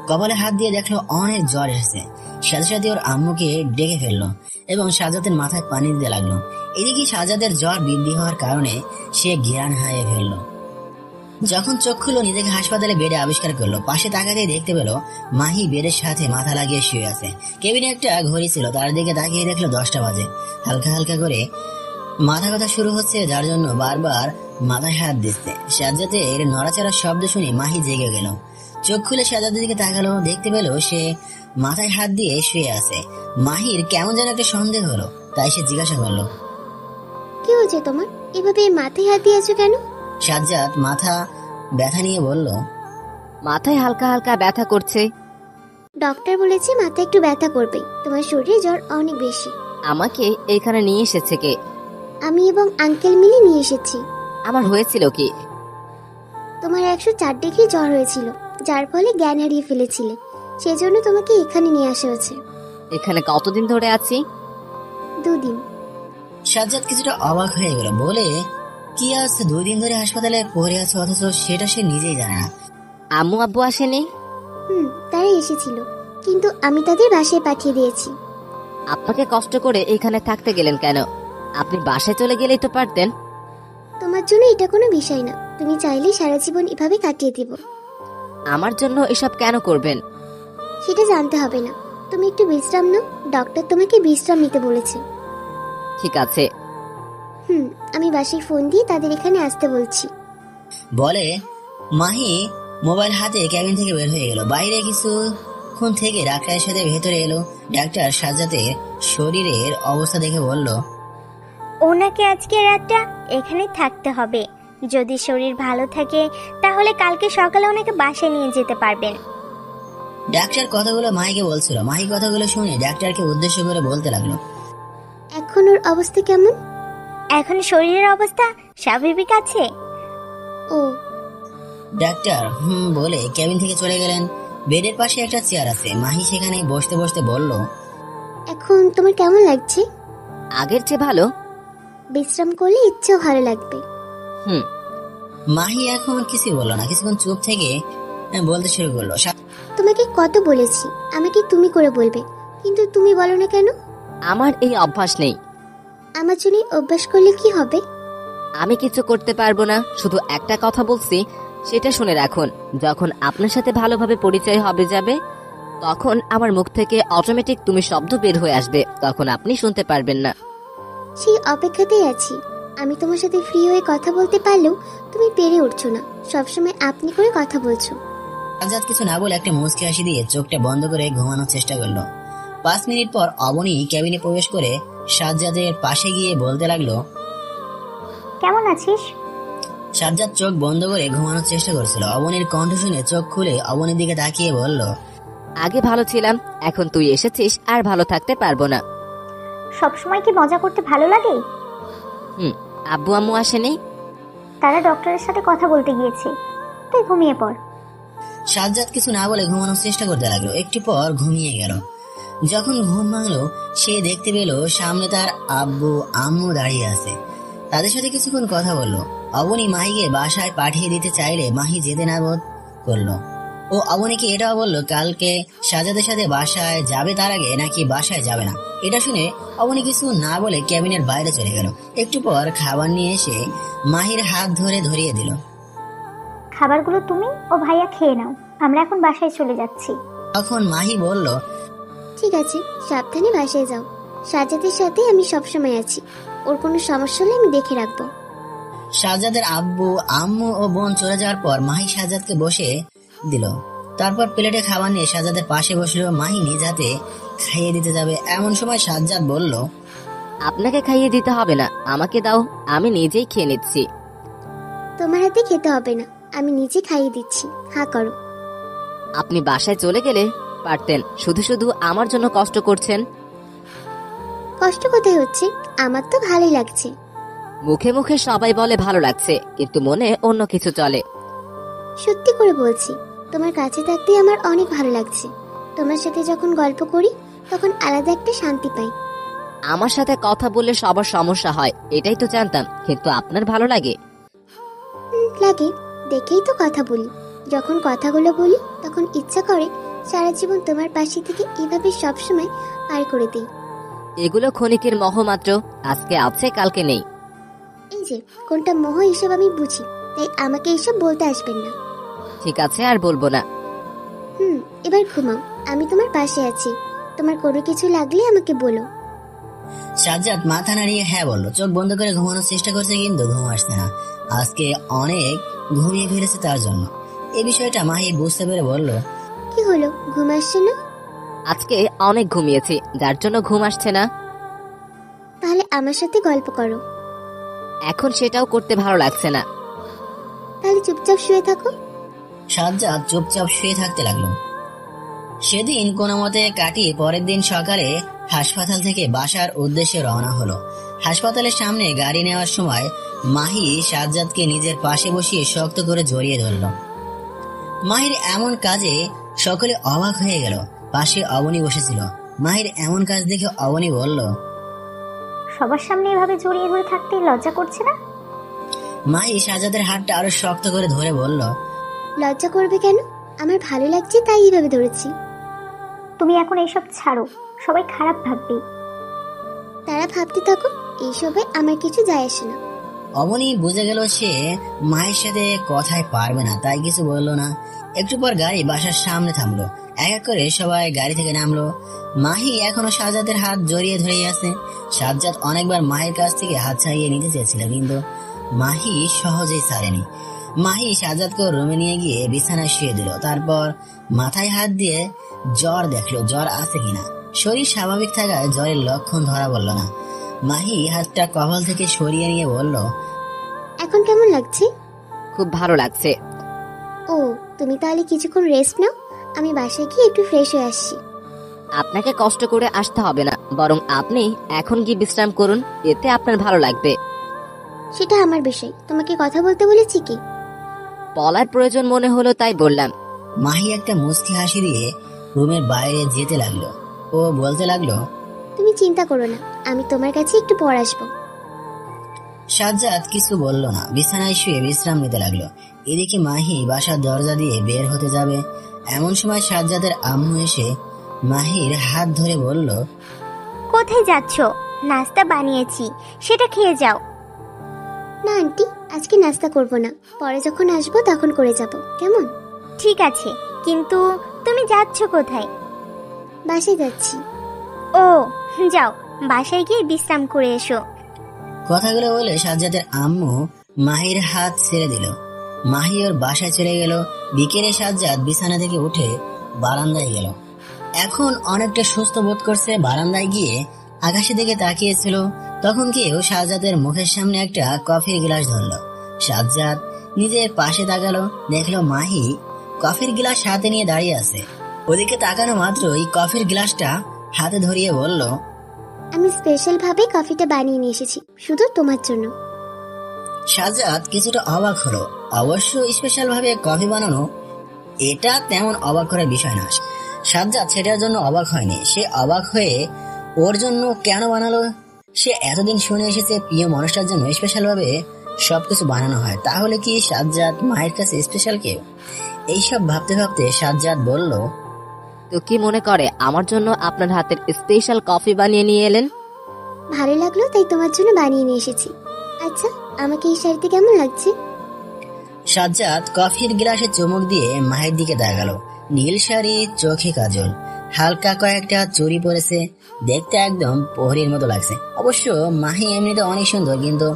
[SPEAKER 1] কপালে হাত দিয়ে দেখলো অনেক জ্বর এসেছে। সাথে সাথে ওর আম্মুকে ডেকে ফেললো এবং সাজ্জাদের মাথায় পানি দিতে লাগলো। এদিকে সাজ্জাদের জ্বর বৃদ্ধি হওয়ার কারণে সে জ্ঞান হারিয়ে ফেললো। যখন চোখ খুললো নিজেকে হাসপাতালে বেডে আবিষ্কার করলো। পাশে তাকাতেই দেখতে পেল মাহি বেডের সাথে মাথা লাগিয়ে শুয়ে আছে। কেবিনে একটা ঘড়ি ছিল, তার দিকে তাকিয়ে দেখলো 10টা বাজে। হালকা হালকা করে মাথা ব্যথা শুরু হচ্ছে, যার জন্য বারবার মাথায় হাত দিচ্ছে। সাজ্জাদের নড়াচড়ার শব্দ শুনে মাহি জেগে গেল। চোখ খুলে সাজ্জাদের দিকে তাকালো, দেখতে পেল সে মাথায় হাত দিয়ে শুয়ে আছে। মাহির কেমন যেন একটা সন্দেহ হলো, তাই সে জিজ্ঞাসা করলো,
[SPEAKER 3] কি হয়েছে তোমার? এভাবে মাথায় হাত দিয়েছো কেন?
[SPEAKER 1] সাজ্জাদ মাথা ব্যথা নিয়ে বলল,
[SPEAKER 2] মাথায় হালকা হালকা ব্যথা করছে।
[SPEAKER 3] ডক্টর বলেছে মাথা একটু ব্যথা করবে, তোমার শরীরে জ্বর অনেক বেশি।
[SPEAKER 2] আমাকে এখানে নিয়ে এসেছে কে?
[SPEAKER 3] আমি এবং আঙ্কেল মিলে নিয়ে এসেছি।
[SPEAKER 2] আমার হয়েছিল কি?
[SPEAKER 3] তোমার 104 ডিগ্রি জ্বর হয়েছিল, যার ফলে জ্ঞান হারিয়ে ফেলেছিলে। সেজন্য তোমাকে এখানে নিয়ে আসা হয়েছে।
[SPEAKER 2] এখানে কতদিন ধরে আছি?
[SPEAKER 3] 2 দিন।
[SPEAKER 1] সাজ্জাদ কিছুটা অবাক হয়ে গেল। বলে, কি আজ 2 দিন ধরে হাসপাতালে পড়ে আছে, অথচ সেটা সে নিজেই জানে না।
[SPEAKER 2] আম্মু আব্বু আসেনি?
[SPEAKER 3] তারা এসেছিল, কিন্তু আমি তাদের বাসায় পাঠিয়ে দিয়েছি।
[SPEAKER 2] আপনাকে কষ্ট করে এখানে থাকতে গেলেন কেন? আপনি বাসায় চলে গেলেই তো পারতেন।
[SPEAKER 3] তোমার জন্য এটা কোনো বিষয় না, তুমি চাইলে সারা জীবন এভাবে কাটিয়ে দিব।
[SPEAKER 2] আমার জন্য এসব কেন করবেন?
[SPEAKER 3] সেটা জানতে হবে না, তুমি একটু বিশ্রাম নাও। ডক্টর তোমাকে বিশ্রাম নিতে বলেছে।
[SPEAKER 2] ঠিক আছে।
[SPEAKER 3] আমি বাসায় ফোন দিয়ে তাদের এখানে আসতে বলছি।
[SPEAKER 1] বলে মাহি মোবাইল হাতে ক্যাবিন থেকে বের হয়ে গেল। বাইরে কিছুক্ষণ থেকে ডাক্তারের সাথে ভেতরে এলো। ডাক্তার সাজ্জাদের শরীরের অবস্থা দেখে বলল,
[SPEAKER 6] ওনাকে আজকে রাতটা এখানে থাকতে হবে। যদি শরীর ভালো থাকে তাহলে কালকে সকালে ওনাকে বাসায় নিয়ে যেতে পারবেন।
[SPEAKER 1] ডাক্তার কথাগুলো মাহিকে বলছিল। মাহি কথাগুলো শুনে ডাক্তারকে উদ্দেশ্য করে বলতে লাগলো,
[SPEAKER 3] এখন ওর অবস্থা কেমন?
[SPEAKER 6] এখন শরীরের অবস্থা স্বাভাবিক আছে।
[SPEAKER 3] ও,
[SPEAKER 1] ডাক্তার বলে ক্যাবিন থেকে চলে গেলেন। বেডের পাশে একটা চেয়ার আছে। মাহি সেখানে বসতে বসতে বলল,
[SPEAKER 3] এখন তোমার কেমন লাগছে?
[SPEAKER 2] আগের চেয়ে ভালো।
[SPEAKER 3] বিশ্রাম করলে ইচ্ছেও ভালো লাগবে।
[SPEAKER 1] মাহি এখন কিছু বলল না। কিছুক্ষণ চুপ থেকে বলতে শুরু করলো,
[SPEAKER 3] তোমাকে কত বলেছি আমাকে তুমি করে বলবে, কিন্তু তুমি বলো না কেন?
[SPEAKER 2] আমার এই অভ্যাস নেই।
[SPEAKER 3] আমার জন্য অভ্যাস করলে কি হবে?
[SPEAKER 2] আমি কিছু করতে পারবো না। শুধু একটা কথা বলছি, সেটা শুনে রাখুন। যখন আপনার সাথে ভালোভাবে পরিচয় হবে যাবে, তখন আমার মুখ থেকে অটোমেটিক তুমি শব্দ বের হয়ে আসবে। তখন আপনি শুনতে পারবেন না।
[SPEAKER 3] সেই অপেক্ষাতেই আছি। আমি তোমার সাথে ফ্রি হয়ে কথা বলতে পারলেও তুমি পেরে উঠছো না, সবসময় আপনি করে কথা বলছো।
[SPEAKER 1] সাজ্জাদ কিছু না বলে একটা মুচকি হাসি দিয়ে চোখটা বন্ধ করে ঘুমানোর চেষ্টা করলো। 5 মিনিট পর অবনী ক্যাবিনে প্রবেশ করে সাজ্জাদের পাশে গিয়ে বলতে লাগলো,
[SPEAKER 6] কেমন আছিস?
[SPEAKER 1] সাজ্জাদ চোখ বন্ধ করে ঘুমানোর চেষ্টা করছিল। অবনীর কণ্ঠ শুনে চোখ খুলে অবনীর দিকে তাকিয়ে বলল,
[SPEAKER 2] আগে ভালো ছিলাম, এখন তুই এসেছিস আর ভালো থাকতে পারবো না।
[SPEAKER 6] সবসময় কি মজা করতে ভালো লাগে?
[SPEAKER 2] আব্বু আম্মু আসেনি?
[SPEAKER 6] তারা ডক্টরের সাথে কথা বলতে গিয়েছে, তুই ঘুমিয়ে পড়।
[SPEAKER 1] সাজ্জাদ কিছু না বলে ঘুমানোর চেষ্টা করতে লাগলো। একটু পর ঘুমিয়ে গেল। যখন ঘুম ভাঙলো, সে দেখতে পেল সামনে তার আব্বু আম্মু দাঁড়িয়ে আছে। তাদের সাথে কিছুক্ষণ কথা বললো। অবনী মাহিকে বাসায় পাঠিয়ে দিতে চাইলে মাহি যেতে না বোধ করলো। ও অবনীকে এটাও বললো কালকে সাজ্জাদের সাথে বাসায় যাবে তার আগে নাকি বাসায় যাবে না। এটা শুনে অবনী কিছু না বলে ক্যাবিনের বাইরে চলে গেল। একটু পর খাবার নিয়ে এসে মাহির হাত ধরে ধরিয়ে দিল।
[SPEAKER 6] খাবারগুলো তুমি ও ভাইয়া খেয়ে নাও, আমরা এখন বাসায় চলে যাচ্ছি।
[SPEAKER 1] তখন মাহি বলল,
[SPEAKER 3] ঠিক আছে, সাবধানে বাসায় যাও। সাজ্জাদের সাথে আমি সবসময় আছি, ওর কোনো সমস্যা হলে আমি দেখে রাখবো।
[SPEAKER 1] সাজ্জাদের আব্বু আম্মু ও বোন চলে যাওয়ার পর মাহি সাজ্জাদকে বসে দিল। তারপর প্লেটে খাবার নিয়ে সাজ্জাদের পাশে বসলো। মাহি নিজ হাতে খাইয়ে দিতে যাবে, এমন সময় সাজ্জাদ বলল,
[SPEAKER 2] আপনাকে খাইয়ে দিতে হবে না, আমাকে দাও, আমি নিজেই খেয়ে নিচ্ছি।
[SPEAKER 3] তোমার হাতে খেতে হবে না, আমি নিজে খাইয়ে দিচ্ছি, হা করো।
[SPEAKER 2] আপনি বাসায় চলে গেলে পারতেন, শুধু শুধু আমার জন্য কষ্ট করছেন।
[SPEAKER 3] কষ্ট কোথায় হচ্ছে? আমার তো ভালোই লাগছে।
[SPEAKER 2] মুখে মুখে সবাই বলে ভালো লাগছে, কিন্তু মনে অন্য কিছু চলে।
[SPEAKER 3] সত্যি করে বলছি, তোমার কাছে থাকতে আমার অনেক ভালো লাগছে। তোমার সাথে যখন গল্প করি তখন আলাদা একটা শান্তি পাই।
[SPEAKER 2] আমার সাথে কথা বললে সবার সমস্যা হয়, এটাই তো জানতাম, কিন্তু আপনার ভালো লাগে।
[SPEAKER 3] লাগে দেখেই তো কথা বলি। যখন কথাগুলো বলি তখন ইচ্ছা করে সারা জীবন তোমার পাশে থেকে এভাবে সবসময় পার করে দিই।
[SPEAKER 2] এগুলো ক্ষণিকের মোহ মাত্র, আজকে আছে কালকে নেই।
[SPEAKER 3] এই যে কোনটা মোহ হিসেব আমি বুঝি, তাই আমাকে এইসব বলতে আসবেন না।
[SPEAKER 2] ঠিক আছে, আর বলবো না।
[SPEAKER 3] এবার ঘুমাও, আমি তোমার পাশে আছি। তোমার কোনো কিছু লাগলে আমাকে বলো।
[SPEAKER 1] সাজ্জাদ মাথা নাড়িয়ে হ্যাঁ বললো। চোখ বন্ধ করে ঘুমানোর চেষ্টা করছে, কিন্তু ঘুম আসছে না। আজকে অনেক ঘুমিয়ে ফেলেছে তার জন্য। এই বিষয়টা মাহি বুঝতে পেরে বলল,
[SPEAKER 3] কি হলো, ঘুম আসছে না?
[SPEAKER 2] আজকে অনেক ঘুমিয়েছি, যার জন্য ঘুম আসছে না।
[SPEAKER 3] তাহলে আমার সাথে গল্প করো।
[SPEAKER 2] এখন সেটাও করতে ভালো লাগছে না।
[SPEAKER 3] তাহলে চুপচাপ শুয়ে থাকো।
[SPEAKER 1] সাজ্জাদ চুপচাপ শুয়ে থাকতে লাগলো। সেদিন কোনো মতে কাটিয়ে পরের দিন সকালে হাসপাতাল থেকে বাসার উদ্দেশ্যে রওনা হলো। হাসপাতালের সামনে গাড়ি নেওয়ার সময় মাহি সাজ্জাদকে নিজের পাশে বসিয়ে শক্ত করে জড়িয়ে ধরল। মাহির এমন কাজে সকলে অবাক হয়ে গেল। পাশে অবনী বসেছিল। মাহির এমন কাজ দেখে অবনী বলল,
[SPEAKER 6] সবার সামনে এভাবে জড়িয়ে ধরে থাকতে লজ্জা করছে না?
[SPEAKER 1] মাহি সাজ্জাদের হাতটা আরো শক্ত করে ধরে বলল,
[SPEAKER 3] লজ্জা করবে কেন? আমার ভালো লাগছে তাই এইভাবে ধরেছি।
[SPEAKER 6] তুমি এখন এইসব ছাড়ো, সবাই খারাপ ভাববে।
[SPEAKER 3] তারা ভাবতে থাকো, এইসবে আমার কিছু যায় আসে না।
[SPEAKER 1] অবনী বুঝে গেল সে মায়ের সাথে কথায় পারবে না, তাই কিছু বললো না। একটু পর গাড়ি বাসার সামনে থামলো। এক এক করে সবাই গাড়ি থেকে নামলো। মাহি এখনো সাজ্জাদের হাত জড়িয়ে ধরেই আছে। সাজ্জাদ অনেকবার মাহির কাছ থেকে হাত ছাড়িয়ে নিতে চেয়েছিল, কিন্তু মাহি সহজেই ছাড়েনি। মাহি সাজ্জাদকে রুমে নিয়ে গিয়ে বিছানায় শুয়ে দিল। তারপর মাথায় হাত দিয়ে জ্বর দেখলো, জ্বর আছে কিনা। শরীর স্বাভাবিক থাকায় জ্বরের লক্ষণ ধরা বলল না। মাহি হাতটা কপাল থেকে সরিয়ে নিয়ে বলল,
[SPEAKER 3] এখন কেমন লাগছে?
[SPEAKER 2] খুব ভালো লাগছে।
[SPEAKER 3] ও, তুমি তাহলে কিছুক্ষণ রেস্ট নাও, আমি বাসায় গিয়ে একটু ফ্রেশ হয়ে আসছি।
[SPEAKER 2] আপনাকে কষ্ট করে আসতে হবে না, বরং আপনি এখন গিয়ে বিশ্রাম করুন, এতে আপনার ভালো লাগবে।
[SPEAKER 3] সেটা আমার বিষয়, তোমাকে কথা বলতে বলেছি কি?
[SPEAKER 2] বলার প্রয়োজন মনে হলো তাই বললাম।
[SPEAKER 1] মাহি একটা মুচকি হাসি দিয়ে রুমের বাইরে যেতে লাগলো। ও বলতে লাগলো,
[SPEAKER 3] তুমি চিন্তা করো না, আমি তোমার কাছে একটু পর আসবো।
[SPEAKER 1] সাজ্জাদ কিছু বলল না, বিছানায় শুয়ে বিশ্রাম নিতে লাগলো। এদিকে মাহি বাসার দরজা দিয়ে বের হতে যাবে, এমন সময় সাজ্জাদের আম্মু এসে মাহির হাত ধরে বলল,
[SPEAKER 6] কোথায় যাচ্ছ? নাস্তা বানিয়েছি, সেটা খেয়ে যাও।
[SPEAKER 3] না আন্টি, আজকে নাস্তা করব না, পরে যখন আসবো তখন করে যাব, কেমন?
[SPEAKER 6] ঠিক আছে, কিন্তু তুমি যাচ্ছ কোথায়?
[SPEAKER 3] বাসায় যাচ্ছি।
[SPEAKER 6] ও, যাও, বাসায় গিয়ে বিশ্রাম করে এসো।
[SPEAKER 1] কথাগুলো বলে সাজ্জাদের আম্মু মাহির হাত ছেড়ে দিল। মাহি ওর বাসায় চলে গেল। বিকেলে সাজ্জাদ বিছানা থেকে উঠে বারান্দায় গেল। এখন অনেকটা সুস্থ বোধ করছে। বারান্দায় গিয়ে আকাশের দিকে তাকিয়েছিল, তখন কেউ সাজ্জাদের মুখের সামনে একটা কফির গ্লাস ধরল। সাজ্জাদ নিজের পাশে তাকালো, দেখলো মাহি কফির গ্লাস হাতে নিয়ে দাঁড়িয়ে আছে। ওদিকে তাকানো মাত্রই কফির গ্লাসটা হাতে ধরিয়ে বলল,
[SPEAKER 3] আমি স্পেশাল ভাবে কফিটা বানিয়ে নিয়ে এসেছি, শুধু তোমার জন্য।
[SPEAKER 1] সাজ্জাদ কিছুটা অবাক হলো। অবশ্য স্পেশাল ভাবে কফি বানানো এটা তেমন অবাক করার বিষয় না। সাজ্জাদ সেটার জন্য অবাক হয়নি, সে অবাক হয়ে ওর জন্য কেন বানালো। সে এতদিন শুনে এসেছে প্রিয় মানুষটার জন্য স্পেশাল ভাবে সবকিছু বানানো হয়, তাহলে কি সাজ্জাদ মায়ের কাছে স্পেশাল কেউ? এইসব ভাবতে ভাবতে সাজ্জাদ বলল,
[SPEAKER 2] তো কি মনে করে আমার জন্য আপনার হাতের স্পেশাল কফি বানিয়ে নিয়ে এলেন?
[SPEAKER 3] ভালো লাগলো তাই তোমার জন্য বানিয়ে নিয়ে এসেছি। আচ্ছা, আমাকে এই শাড়িতে কেমন লাগছে?
[SPEAKER 1] সাজ্জাদ কফির গ্লাসে চুমুক দিয়ে মায়ের দিকে তাকালো। নীল শাড়ি, চোখে কাজল, হালকা কয়েকটা চুড়ি পরেছে, দেখতে একদম প্রহরীর মতো লাগছে। অবশ্য মাহি এমনিতে অনেক সুন্দর, কিন্তু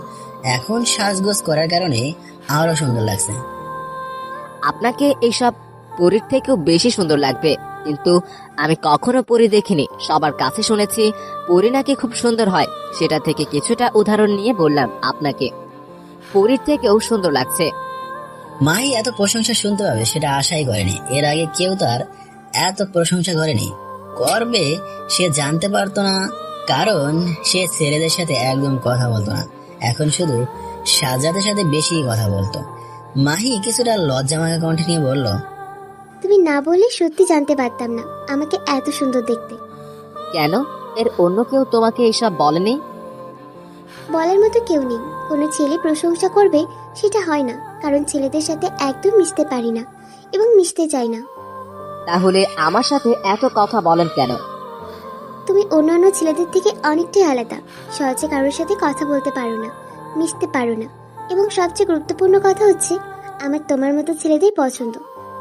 [SPEAKER 1] এখন সাজগোজ করার কারণে আরো সুন্দর লাগছে।
[SPEAKER 2] আপনাকে এইসব পরীর থেকেও বেশি সুন্দর লাগবে, কিন্তু আমি কখনো পরী দেখিনি। সবার কাছে শুনেছি পরী নাকি খুব সুন্দর হয়, সেটা থেকে কিছুটা উদাহরণ নিয়ে বললাম আপনাকে পরীর থেকেও সুন্দর লাগছে।
[SPEAKER 1] মাহি এত প্রশংসা শুনতে পাবে সেটা আশাই করেনি। এর আগে কেউ তার এত প্রশংসা করেনি। করবে সে জানতে পারতো না, কারণ সে ছেলেদের সাথে একদম কথা বলতো না। এখন শুধু সাজ্জাদের সাথে বেশি কথা বলতো। মাহি কিছুটা লজ্জামাখা কণ্ঠে নিয়ে বলল,
[SPEAKER 3] তুমি না বলে সত্যি জানতে পারতাম না আমাকে এত সুন্দর দেখতে।
[SPEAKER 2] কেন, এর অন্য কেউ তোমাকে এইসব বলেনি?
[SPEAKER 3] বলার মতো কেউ নেই। কোনো ছেলে প্রশংসা করবে সেটা হয় না, কারণ ছেলেদের সাথে একদম মিশতে পারি না এবং মিশতে চাই না।
[SPEAKER 2] তাহলে আমার সাথে এত কথা বলেন কেন?
[SPEAKER 3] তুমি অন্যান্য ছেলেদের থেকে অনেকটাই আলাদা। সহজে কারোর সাথে কথা বলতে পারো না, মিশতে পারো না, এবং সবচেয়ে গুরুত্বপূর্ণ কথা হচ্ছে আমার তোমার মতো ছেলেদের পছন্দ,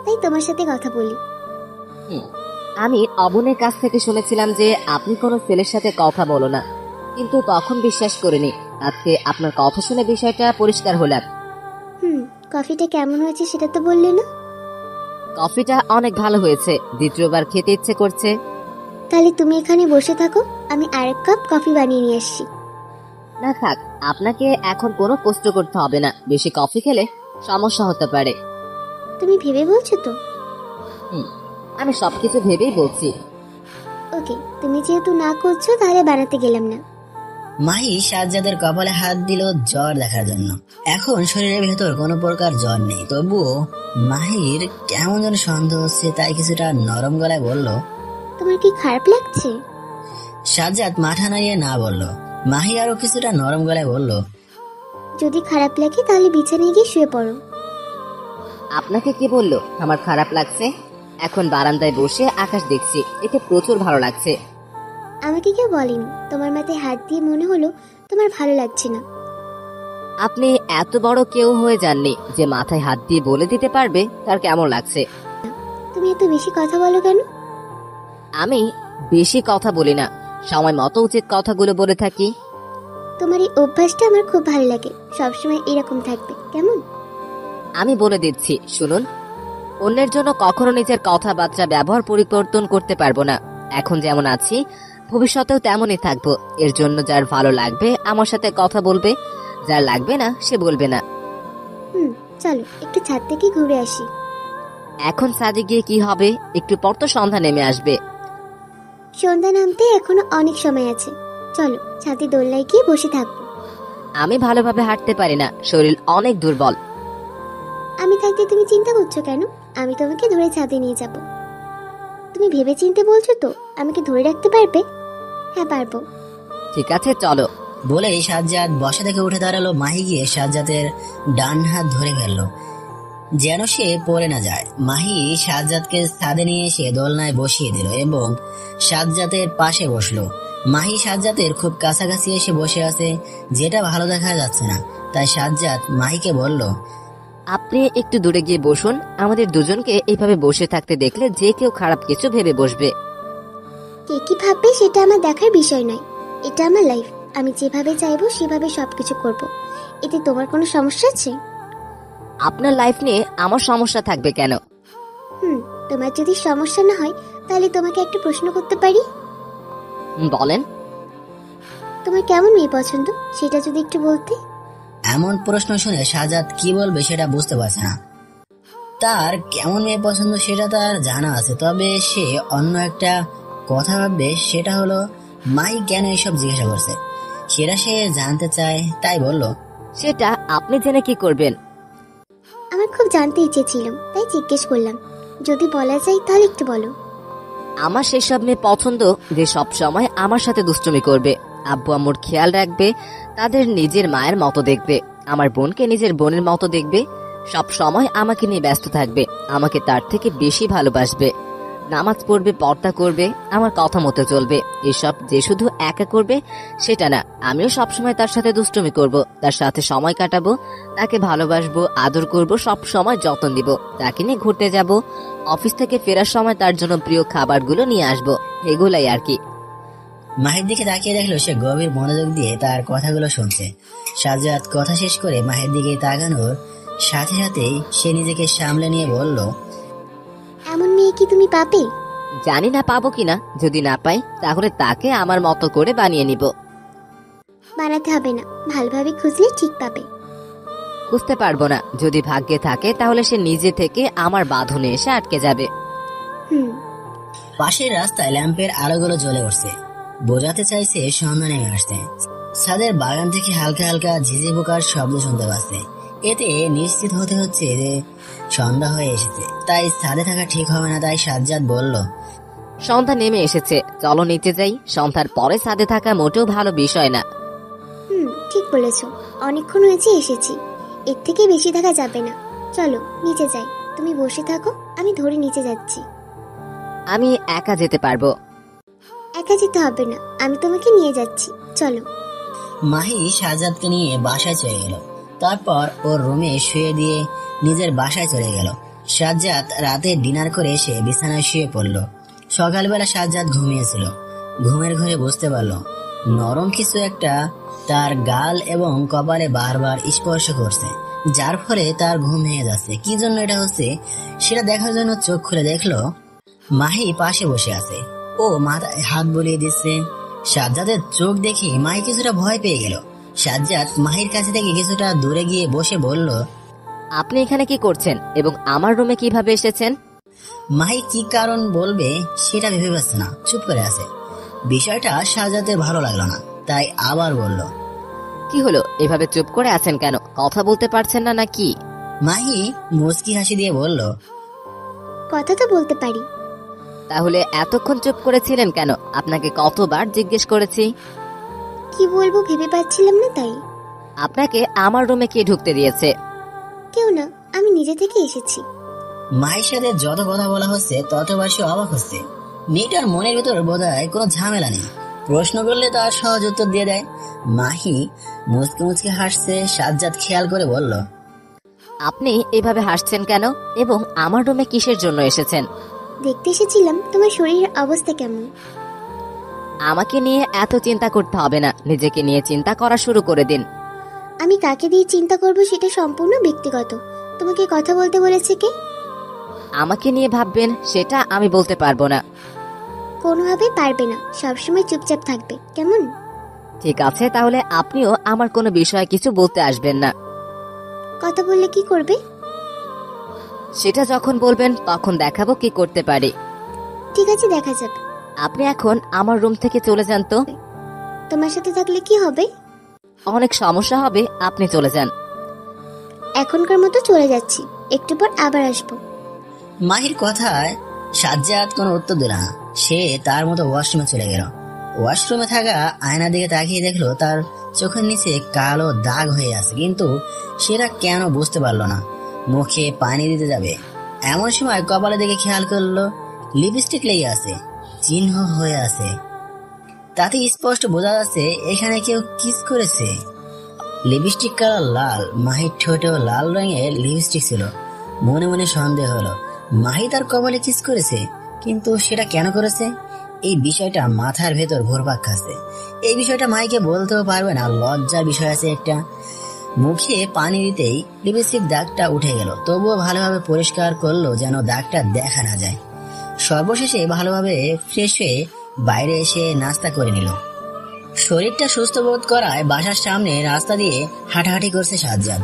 [SPEAKER 3] তাই তোমার সাথে কথা বলি।
[SPEAKER 2] আমি অবনের কাছ থেকে শুনেছিলাম যে আপনি কোনো ছেলের সাথে কথা বলো না, কিন্তু তখন বিশ্বাস করিনি। আজকে আপনার কথা শুনে বিষয়টা পরিষ্কার হলাম।
[SPEAKER 3] কফিটা কেমন হয়েছে সেটা তো বললে না।
[SPEAKER 2] কফিটা অনেক ভালো হয়েছে, দ্বিতীয়বার খেতে ইচ্ছে করছে।
[SPEAKER 3] তাহলে তুমি এখানে বসে থাকো, আমি আরেক কাপ কফি বানিয়ে নিয়ে আসছি।
[SPEAKER 2] না থাক, আপনাকে এখন কোনো কষ্ট করতে হবে না, বেশি কফি খেলে সমস্যা হতে পারে।
[SPEAKER 3] তুমি ভেবে বলছো তো?
[SPEAKER 2] আমি সবকিছু ভেবেই বলছি।
[SPEAKER 3] ওকে, তুমি যেহেতু না করছো তাহলে বানাতে গেলাম না।
[SPEAKER 1] মাহি সাজ্জাদের কপালে হাত দিল জ্বর দেখার জন্য। এখন শরীরের ভেতর কোনো প্রকার জ্বর নেই, তবুও মাহির কেমন যেন সন্দেহ হচ্ছে, তাই কিছুটা নরম গলায় বলল,
[SPEAKER 3] তোমার কি খারাপ লাগছে?
[SPEAKER 1] সাজ্জাদ মাথা নাড়িয়ে না বলল। মাহি আরো কিছুটা নরম গলায় বলল,
[SPEAKER 3] যদি খারাপ লাগে তাহলে বিছানায় গিয়ে শুয়ে পড়ো।
[SPEAKER 2] আপনাকে কি বললো আমার খারাপ লাগছে? এখন বারান্দায় বসে আকাশ দেখছি, এতে প্রচুর ভালো লাগছে।
[SPEAKER 3] আমাকে কেউ বলেনি, তোমার মাথায় হাত দিয়ে মনে হলো তোমার ভালো লাগছে না।
[SPEAKER 2] আপনি এত বড় কেউ হয়ে যাননি যে মাথায় হাত দিয়ে বলে দিতে পারবে তার কেমন লাগছে।
[SPEAKER 3] তুমি এত বেশি কথা বলো কেন?
[SPEAKER 2] আমি বেশি কথা বলি না, সময় মতো উচিত কথাগুলো বলে থাকি।
[SPEAKER 3] তোমার এই অভ্যাসটা আমার খুব ভালো লাগে, সবসময় এরকম থাকবে কেমন?
[SPEAKER 2] আমি বলে দিচ্ছি, শুনুন। অন্যের জন্য কখনো নিজের কথাবার্তা ব্যবহার পরিবর্তন করতে পারবো না। এখন যেমন আছি ভবিষ্যতেও তেমনই থাকবো। এর জন্য যার ভালো লাগবে আমার সাথে কথা বলবে, যার লাগবে না সে বলবে না।
[SPEAKER 3] চলো একটু ছাদ থেকে ঘুরে আসি।
[SPEAKER 2] এখন ছাদে গিয়ে কি হবে? একটু পর তো সন্ধ্যা নেমে আসবে।
[SPEAKER 3] সন্ধ্যা নামতে এখনো অনেক সময় আছে, চলো ছাদে দোলনায় গিয়ে বসে থাকবো।
[SPEAKER 2] আমি ভালোভাবে হাঁটতে পারি না, শরীর অনেক দুর্বল।
[SPEAKER 3] আমি থাকতে তুমি চিন্তা করছো কেন? আমি তোমাকে ধরে ছাদে নিয়ে যাব। তুমি ভেবে চিন্তে বলছো তো? আমাকে ধরে রাখতে পারবে? হ্যাঁ পারবো।
[SPEAKER 2] ঠিক আছে চলো।
[SPEAKER 1] বলে সাজ্জাদ বসা থেকে উঠে দাঁড়ালো। মাহি গিয়ে সাজ্জাদের ডান হাত ধরে ফেললো যেন সে পড়ে না যায়। মাহি সাজ্জাদকে ছাদে নিয়ে এসে দোলনায় বসিয়ে দিল এবং সাজ্জাদের পাশে বসলো। মাহি সাজ্জাদের খুব কাছাকাছি এসে বসে আছে, যেটা ভালো দেখা যাচ্ছে না। তাই সাজ্জাদ মাহিকে বলল,
[SPEAKER 2] আপনি একটু দূরে গিয়ে বসুন। আমাদের দুজনকে এইভাবে বসে থাকতে দেখলে যে কেউ খারাপ কিছু ভেবে বসবে।
[SPEAKER 3] কে কি ভাববে সেটা আমার দেখার বিষয় নয়। এটা আমার লাইফ, আমি যেভাবে চাইবো সেভাবে সবকিছু করব। এতে তোমার কোনো সমস্যা আছে?
[SPEAKER 2] আপনার লাইফ নিয়ে আমার সমস্যা থাকবে কেন?
[SPEAKER 3] তোমার যদি সমস্যা না হয় তাহলে তোমাকে একটা প্রশ্ন করতে পারি?
[SPEAKER 2] বলেন।
[SPEAKER 3] তোমার কেমন মেয়ে পছন্দ সেটা যদি একটু বলতে।
[SPEAKER 1] এমন প্রশ্ন শুনে সাজ্জাদ কি বলবে সেটা বুঝতে পারছে না। তার কেমন মেয়ে পছন্দ সেটা তার জানা আছে, তবে সে অন্য একটা কথা ভাববে। সেটা হলো মাই কেন এসব জিজ্ঞাসা করছে সেটা সে জানতে চায়। তাই বলল,
[SPEAKER 2] সেটা আপনি জেনে কি করবেন?
[SPEAKER 3] আমার খুব জানতে ইচ্ছে ছিল তাই জিজ্ঞেস করলাম। যদি বলা যায় তাহলে একটু বলো।
[SPEAKER 2] আমার সেসব মেয়ে পছন্দ যে সব সময় আমার সাথে দুষ্টুমি করবে, আব্বু আম্মুর খেয়াল রাখবে, তাদের নিজের মায়ের মতো দেখবে, আমার বোনকে নিজের বোনের মতো দেখবে, সব সময় আমাকে নিয়ে ব্যস্ত থাকবে, আমাকে তার থেকে বেশি ভালোবাসবে, নামাজ পড়বে, পর্দা করবে, আমার কথা মতো চলবে। এসব যে শুধু একা করবে সেটা না, আমিও সবসময় তার সাথে দুষ্টুমি করব, তার সাথে সময় কাটাবো, তাকে ভালোবাসবো, আদর করব, সব সময় যত্ন দিব, তাকে নিয়ে ঘুরতে যাব, অফিস থেকে ফেরার সময় তার জন্য প্রিয় খাবারগুলো নিয়ে আসবো, এগুলাই আর কি।
[SPEAKER 1] মাহির দিকে তাকিয়ে দেখলো সে গভীর মনোযোগ দিয়ে তার কথাগুলো শুনছে। সাজ্জাদ কথা শেষ করে মাহির দিকে তাকানোর সাথে সাথেই সে নিজেকে সামলে নিয়ে বলল,
[SPEAKER 3] এমন মেয়ে কি তুমি পাবে?
[SPEAKER 2] জানি না পাবো কিনা, যদি না পাই তাহলে তাকে আমার মতো করে বানিয়ে নিব।
[SPEAKER 3] বানাতে হবে না, ভালোভাবে খুঁজলে ঠিক পাবে।
[SPEAKER 2] বুঝতে পারবো না, যদি ভাগ্যে থাকে তাহলে সে নিজে থেকে আমার বাঁধনে এসে আটকে যাবে।
[SPEAKER 1] পাশের রাস্তায় ল্যাম্পের আলোগুলো জ্বলে উঠছে, বোঝাতে চাইছে সন্ধ্যা নেমে আসছে। ছাদের বাগান থেকে হালকা হালকা ঝিঝি পোকার শব্দ শুনতে পাচ্ছে। এতে নিশ্চিত হতে হচ্ছে যে সন্ধ্যা হয়ে এসেছে, তাই ছাদে থাকা ঠিক হবে না। তাই সাজ্জাদ বলল,
[SPEAKER 2] সন্ধ্যা নেমে এসেছে, চলো নিচে যাই। সন্ধ্যার পরে ছাদে থাকা মোটেও ভালো বিষয় না।
[SPEAKER 3] ঠিক বলেছো, অনেকক্ষণ হয়েছে এসেছি, এর থেকে বেশি থাকা যাবে না। চলো নিচে যাই, তুমি বসে থাকো, আমি ধরে নিচে যাচ্ছি।
[SPEAKER 2] আমি একা যেতে পারবো।
[SPEAKER 3] একা যেতে হবে না, আমি তোমাকে নিয়ে যাচ্ছি, চলো।
[SPEAKER 1] মাহি সাজ্জাদকে নিয়ে বাসায় চলে গেল। তারপর ওর রুমে শুয়ে দিয়ে নিজের বাসায় চলে গেল। সাজ্জাদ রাতে ডিনার করে এসে বিছানায় শুয়ে পড়ল। সকালবেলা সাজ্জাদ ঘুমিয়েছিল। ঘুমের ঘরে বুঝতে পারল নরম কিছু একটা তার গাল এবং কপালে বারবার স্পর্শ করছে, যার ফলে তার ঘুম ভেঙে যাচ্ছে। কি জন্য এটা হচ্ছে সেটা দেখার জন্য চোখ খুলে দেখলো মাহি পাশে বসে আছে। ও মাথায় হাত বুলিয়ে দিচ্ছে। সাজ্জাদের চোখ দেখে মাহি কিছুটা ভয় পেয়ে গেল। সাজ্জাদ মাহির কাছে থেকে কিছুটা দূরে গিয়ে বসে বলল,
[SPEAKER 2] আপনি এখানে কি করছেন এবং আমার রুমে কিভাবে এসেছেন?
[SPEAKER 1] মাহি কি কারণ বলবে সেটা ভেবে পাচ্ছে না, চুপ করে আছে। বিষয়টা সাজ্জাদের ভালো লাগলো না, তাই আবার বলল,
[SPEAKER 2] কি হলো, এভাবে চুপ করে আছেন কেন? কথা বলতে পারছেন না নাকি?
[SPEAKER 1] মাহি মুচকি হাসি দিয়ে বলল,
[SPEAKER 3] কথা তো বলতে পারি।
[SPEAKER 2] তাহলে এতক্ষণ চুপ করেছিলেন কেন? আপনাকে কতবার জিজ্ঞেস করেছি।
[SPEAKER 3] কি বলবো ভেবে পাচ্ছিলাম না তাই।
[SPEAKER 2] আপনাকে আমার রুমে কে ঢুকতে দিয়েছে?
[SPEAKER 3] কেউ না, আমি নিজে থেকে এসেছি।
[SPEAKER 1] মাহির সাথে যত কথা বলা হচ্ছে ততবার সে অবাক হচ্ছে। মেয়েটার মনের ভিতর বোধহয় কোনো ঝামেলা নেই, প্রশ্ন করলে তার সহজ উত্তর দিয়ে দেয়। মাহি মুচকে মুচকে হাসছে। সাজ্জাদ খেয়াল করে বলল,
[SPEAKER 2] আপনি এভাবে হাসছেন কেন এবং আমার রুমে কিসের জন্য এসেছেন?
[SPEAKER 3] দেখতে এসেছিলাম তোমার শরীরের অবস্থা কেমন।
[SPEAKER 2] আমাকে নিয়ে এত চিন্তা করতে হবে না, নিজেকে নিয়ে চিন্তা করা শুরু করে দিন।
[SPEAKER 3] আমি কাকে দিয়ে চিন্তা করব সেটা সম্পূর্ণ ব্যক্তিগত। তোমাকে কথা বলতে বলেছে কে?
[SPEAKER 2] আমাকে নিয়ে ভাববেন সেটা আমি বলতে পারবো না।
[SPEAKER 3] কোনোভাবে পারবে না, সবসময় চুপচাপ থাকবে, কেমন?
[SPEAKER 2] ঠিক আছে, তাহলে আপনিও আমার কোনো বিষয়ে কিছু বলতে আসবেন না।
[SPEAKER 3] কথা বললে কি করবে?
[SPEAKER 2] সেটা যখন বলবেন তখন দেখাবো কি করতে পারি।
[SPEAKER 3] ঠিক আছে, দেখা যাবে।
[SPEAKER 2] আপনি এখন আমার রুম থেকে চলে যান তো।
[SPEAKER 3] তোমার সাথে থাকলে কি হবে?
[SPEAKER 2] অনেক সমস্যা হবে, আপনি চলে যান।
[SPEAKER 3] এখনকার মতো চলে যাচ্ছি, একটু পর আবার আসবো।
[SPEAKER 1] মাহির কথায় সাজ্জাদ কোনো উত্তর দিল না। সে তার মতো ওয়াশরুমে চলে গেল। ওয়াশরুমে থাকা আয়নার দিকে তাকিয়ে দেখলো তার চোখের নিচে কালো দাগ হয়ে আছে, কিন্তু সেটা কেন বুঝতে পারলো না। মুখে পানি দিতে যাবে এমন সময় কপালের দিকে খেয়াল করলো লিপস্টিক লেগে আছে, চিহ্ন হয়ে আছে। তাতে স্পষ্ট বোঝা যাচ্ছে এখানে কেউ কিস করেছে। লিপস্টিক কালার লাল, মাহির ঠোঁটেও লাল রঙের লিপস্টিক ছিল। মনে মনে সন্দেহ হলো মাহি তার কপালে কিস করেছে, কিন্তু সেটা কেন করেছে? এই বিষয়টা মাথার ভেতর ঘুরপাক খাচ্ছে। এই বিষয়টা মাহিকে বলতেও পারবে না, লজ্জার বিষয় আছে একটা। মুখে পানি দিতেই লিপস্টিক দাগটা উঠে গেল, তবুও ভালোভাবে পরিষ্কার করলো যেন দাগটা দেখা না যায়। সর্বশেষে ভালোভাবে ফ্রেশ হয়ে বাইরে এসে নাস্তা করে নিল। শরীরটা সুস্থ বোধ করায় বাসার সামনে রাস্তা দিয়ে হাঁটাহাঁটি করছে সাজ্জাদ।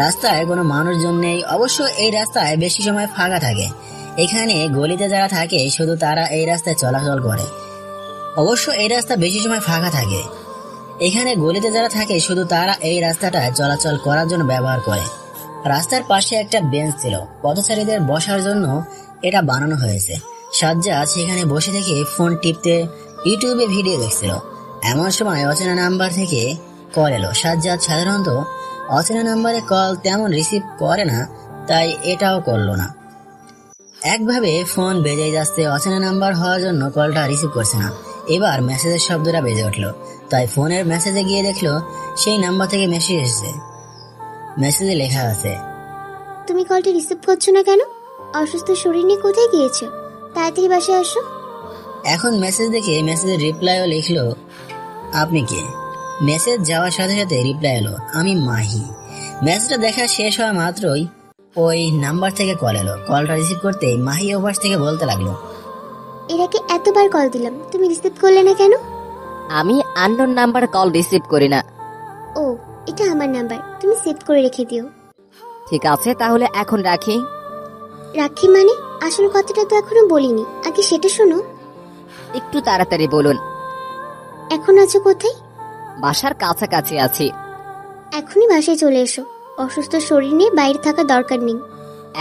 [SPEAKER 1] রাস্তায় কোনো মানুষজন নেই, অবশ্য এই রাস্তায় বেশি সময় ফাঁকা থাকে। এখানে গলিতে যারা থাকে শুধু তারা এই রাস্তায় চলাচল করে। অবশ্য এই রাস্তা বেশি সময় ফাঁকা থাকে। এখানে গলিতে যারা থাকে শুধু তারা এই রাস্তাটায় চলাচল করার জন্য ব্যবহার করে। রাস্তার পাশে একটা বেঞ্চ ছিল, পথচারীদের বসার জন্য এটা বানানো হয়েছে। সাজ্জাদ সেখানে বসে থেকে ফোন টিপতে ইউটিউবে ভিডিও দেখছিল। এমন সময় অচেনা নাম্বার থেকে কল এলো। সাজ্জাদ সাধারণত অচেনা নাম্বারে কল তেমন রিসিভ করে না, তাই এটাও করলো না। একভাবে ফোন বেজে যাচ্ছে, অচেনা নাম্বার হওয়ার জন্য কলটা রিসিভ করছে না। এবার মেসেজের শব্দটা বেজে উঠলো, তাই ফোনের মেসেজে গিয়ে দেখলো সেই নাম্বার থেকে মেসেজ এসেছে। মেসেজে লেখা আছে,
[SPEAKER 3] তুমি কলটা রিসিভ করছো না কেন? অসুস্থ শরীর নিয়ে কোথায় গিয়েছো? তাড়াতাড়ি বাসায় আসো।
[SPEAKER 1] এখন মেসেজ দেখে মেসেজের রিপ্লাইও লিখলো, আপনি কে? মেসেজ যাওয়ার সাথে সাথে রিপ্লাই এলো, আমি মাহি। মেসেজটা দেখা শেষ হওয়া মাত্রই ওই নাম্বার থেকে কল এলো। কলটা রিসিভ করতেই মাহি ওপাশ থেকে বলতে লাগলো,
[SPEAKER 3] এরাকে এতবার কল দিলাম, তুমি রিসিভ করলে না কেন?
[SPEAKER 2] আমি আননোন নাম্বার কল রিসিভ করি না।
[SPEAKER 3] ও, এটা আমার নাম্বার, তুমি সেভ করে রেখে দিও।
[SPEAKER 2] ঠিক আছে, তাহলে এখন রাখি।
[SPEAKER 3] রাখি মানে? আসল কথাটা তো এখনো বলিনি, আগে সেটা শোনো।
[SPEAKER 2] একটু তাড়াতাড়ি বলুন।
[SPEAKER 3] এখন আছো কোথায়?
[SPEAKER 2] বাসার কাছাকাছি আছি।
[SPEAKER 3] এখনই বাসায় চলে এসো, অসুস্থ শরীর নিয়ে বাইরে থাকা দরকার নেই।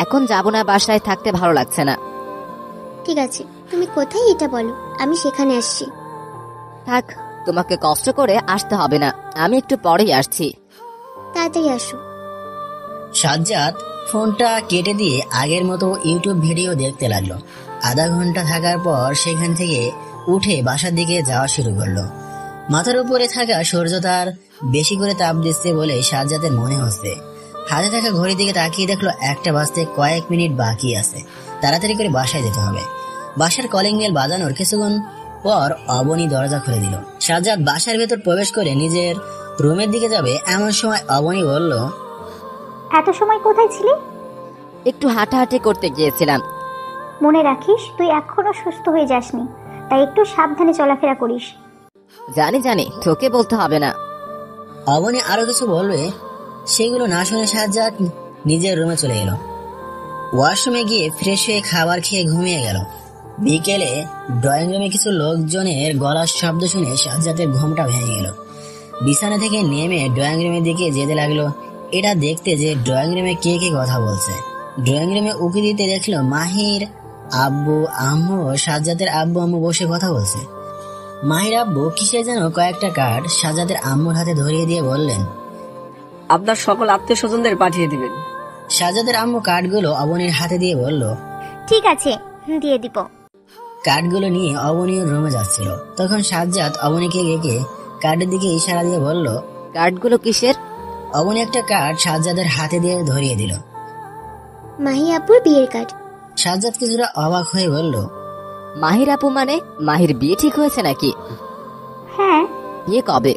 [SPEAKER 2] এখন যাব না, বাসায় থাকতে ভালো লাগছে না।
[SPEAKER 3] ঠিক আছে, তুমি কোথায় এটা বলো, আমি সেখানে আসছি।
[SPEAKER 2] থাক, তোমাকে কষ্ট করে আসতে হবে না, আমি একটু পরেই আসছি।
[SPEAKER 3] তাড়াতাড়ি আসো।
[SPEAKER 1] সাজ্জাদ ফোনটা কেটে দিয়ে আগের মতো ইউটিউব ভিডিও দেখতে লাগলো। আধা ঘন্টা থাকার পর সেখান থেকে উঠে বাসার দিকে যাওয়া শুরু করলো। মাথার উপরে থাকা সূর্য তার বেশি করে তাপ দিচ্ছে বলে সাজ্জাদের মনে হচ্ছে। হাতে থাকা ঘড়ির দিকে তাকিয়ে দেখলো 1টা বাজতে কয়েক মিনিট বাকি আছে, তাড়াতাড়ি করে বাসায় যেতে হবে। বাসার কলিং বেল বাজানোর কিছুক্ষণ পর অবনী দরজা খুলে দিল। সাজ্জাদ বাসার ভেতর প্রবেশ করে নিজের রুমের দিকে যাবে, এমন সময় অবনী বলল,
[SPEAKER 6] এত সময় কোথায় ছিলি?
[SPEAKER 2] একটু হাঁটাহাঁটি করতে গিয়েছিলাম।
[SPEAKER 6] মনে রাখিস তুই এখনো সুস্থ হয়ে যাসনি, তাই একটু সাবধানে চলাফেরা করিস।
[SPEAKER 2] জানি জানি, তোকে বলতে হবে না।
[SPEAKER 1] অবনী আরো কিছু বলবে, সেগুলো না শুনে সাজ্জাদ নিজের রুমে চলে এলো। ওয়াশরুমে গিয়ে ফ্রেশ হয়ে খাবার খেয়ে ঘুমিয়ে গেল। বিকেলে ড্রয়িং রুমে কিছু লোকজনের গলার শব্দ শুনে সাজ্জাদের ঘুমটা ভেঙে গেল। বিছানা থেকে নেমে ড্রয়িং রুমের দিকে যেতে লাগলো, এটা দেখতে যে ড্রয়িং রুমে কে কে কথা বলছে। ড্রয়িং রুমে উকি দিতে দেখলো মাহির আব্বু আম্মু ও সাজ্জাদের আব্বু আম্মু বসে কথা বলছে। মাহির আব্বু কিসের যেন কয়েকটা কার্ড সাজ্জাদের আম্মুর হাতে ধরিয়ে দিয়ে বললেন,
[SPEAKER 5] আপনার সকল আত্মীয় স্বজনদের পাঠিয়ে দিবেন।
[SPEAKER 1] সাজ্জাদের আম্মু কার্ডগুলো অবনীর হাতে দিয়ে বলল,
[SPEAKER 6] ঠিক আছে, দিয়ে দিব।
[SPEAKER 1] কার্ডগুলো নিয়ে অবনীর রুমে যাচ্ছিল। তখন সাজ্জাদ অবনীকে ডেকে কার্ডের দিকে ইশারা দিয়ে বলল,
[SPEAKER 2] কার্ডগুলো কিসের?
[SPEAKER 1] অবনী একটা কার্ড সাজ্জাদের হাতে দিয়ে ধরিয়ে দিল।
[SPEAKER 3] মাহি আপুর বিয়ের কার্ড।
[SPEAKER 1] সাজ্জাদ কিছুটা অবাক হয়ে বলল,
[SPEAKER 2] মাহির আপু মানে মাহির বিয়ে ঠিক হয়েছে নাকি?
[SPEAKER 6] হ্যাঁ,
[SPEAKER 2] বিয়ে কবে?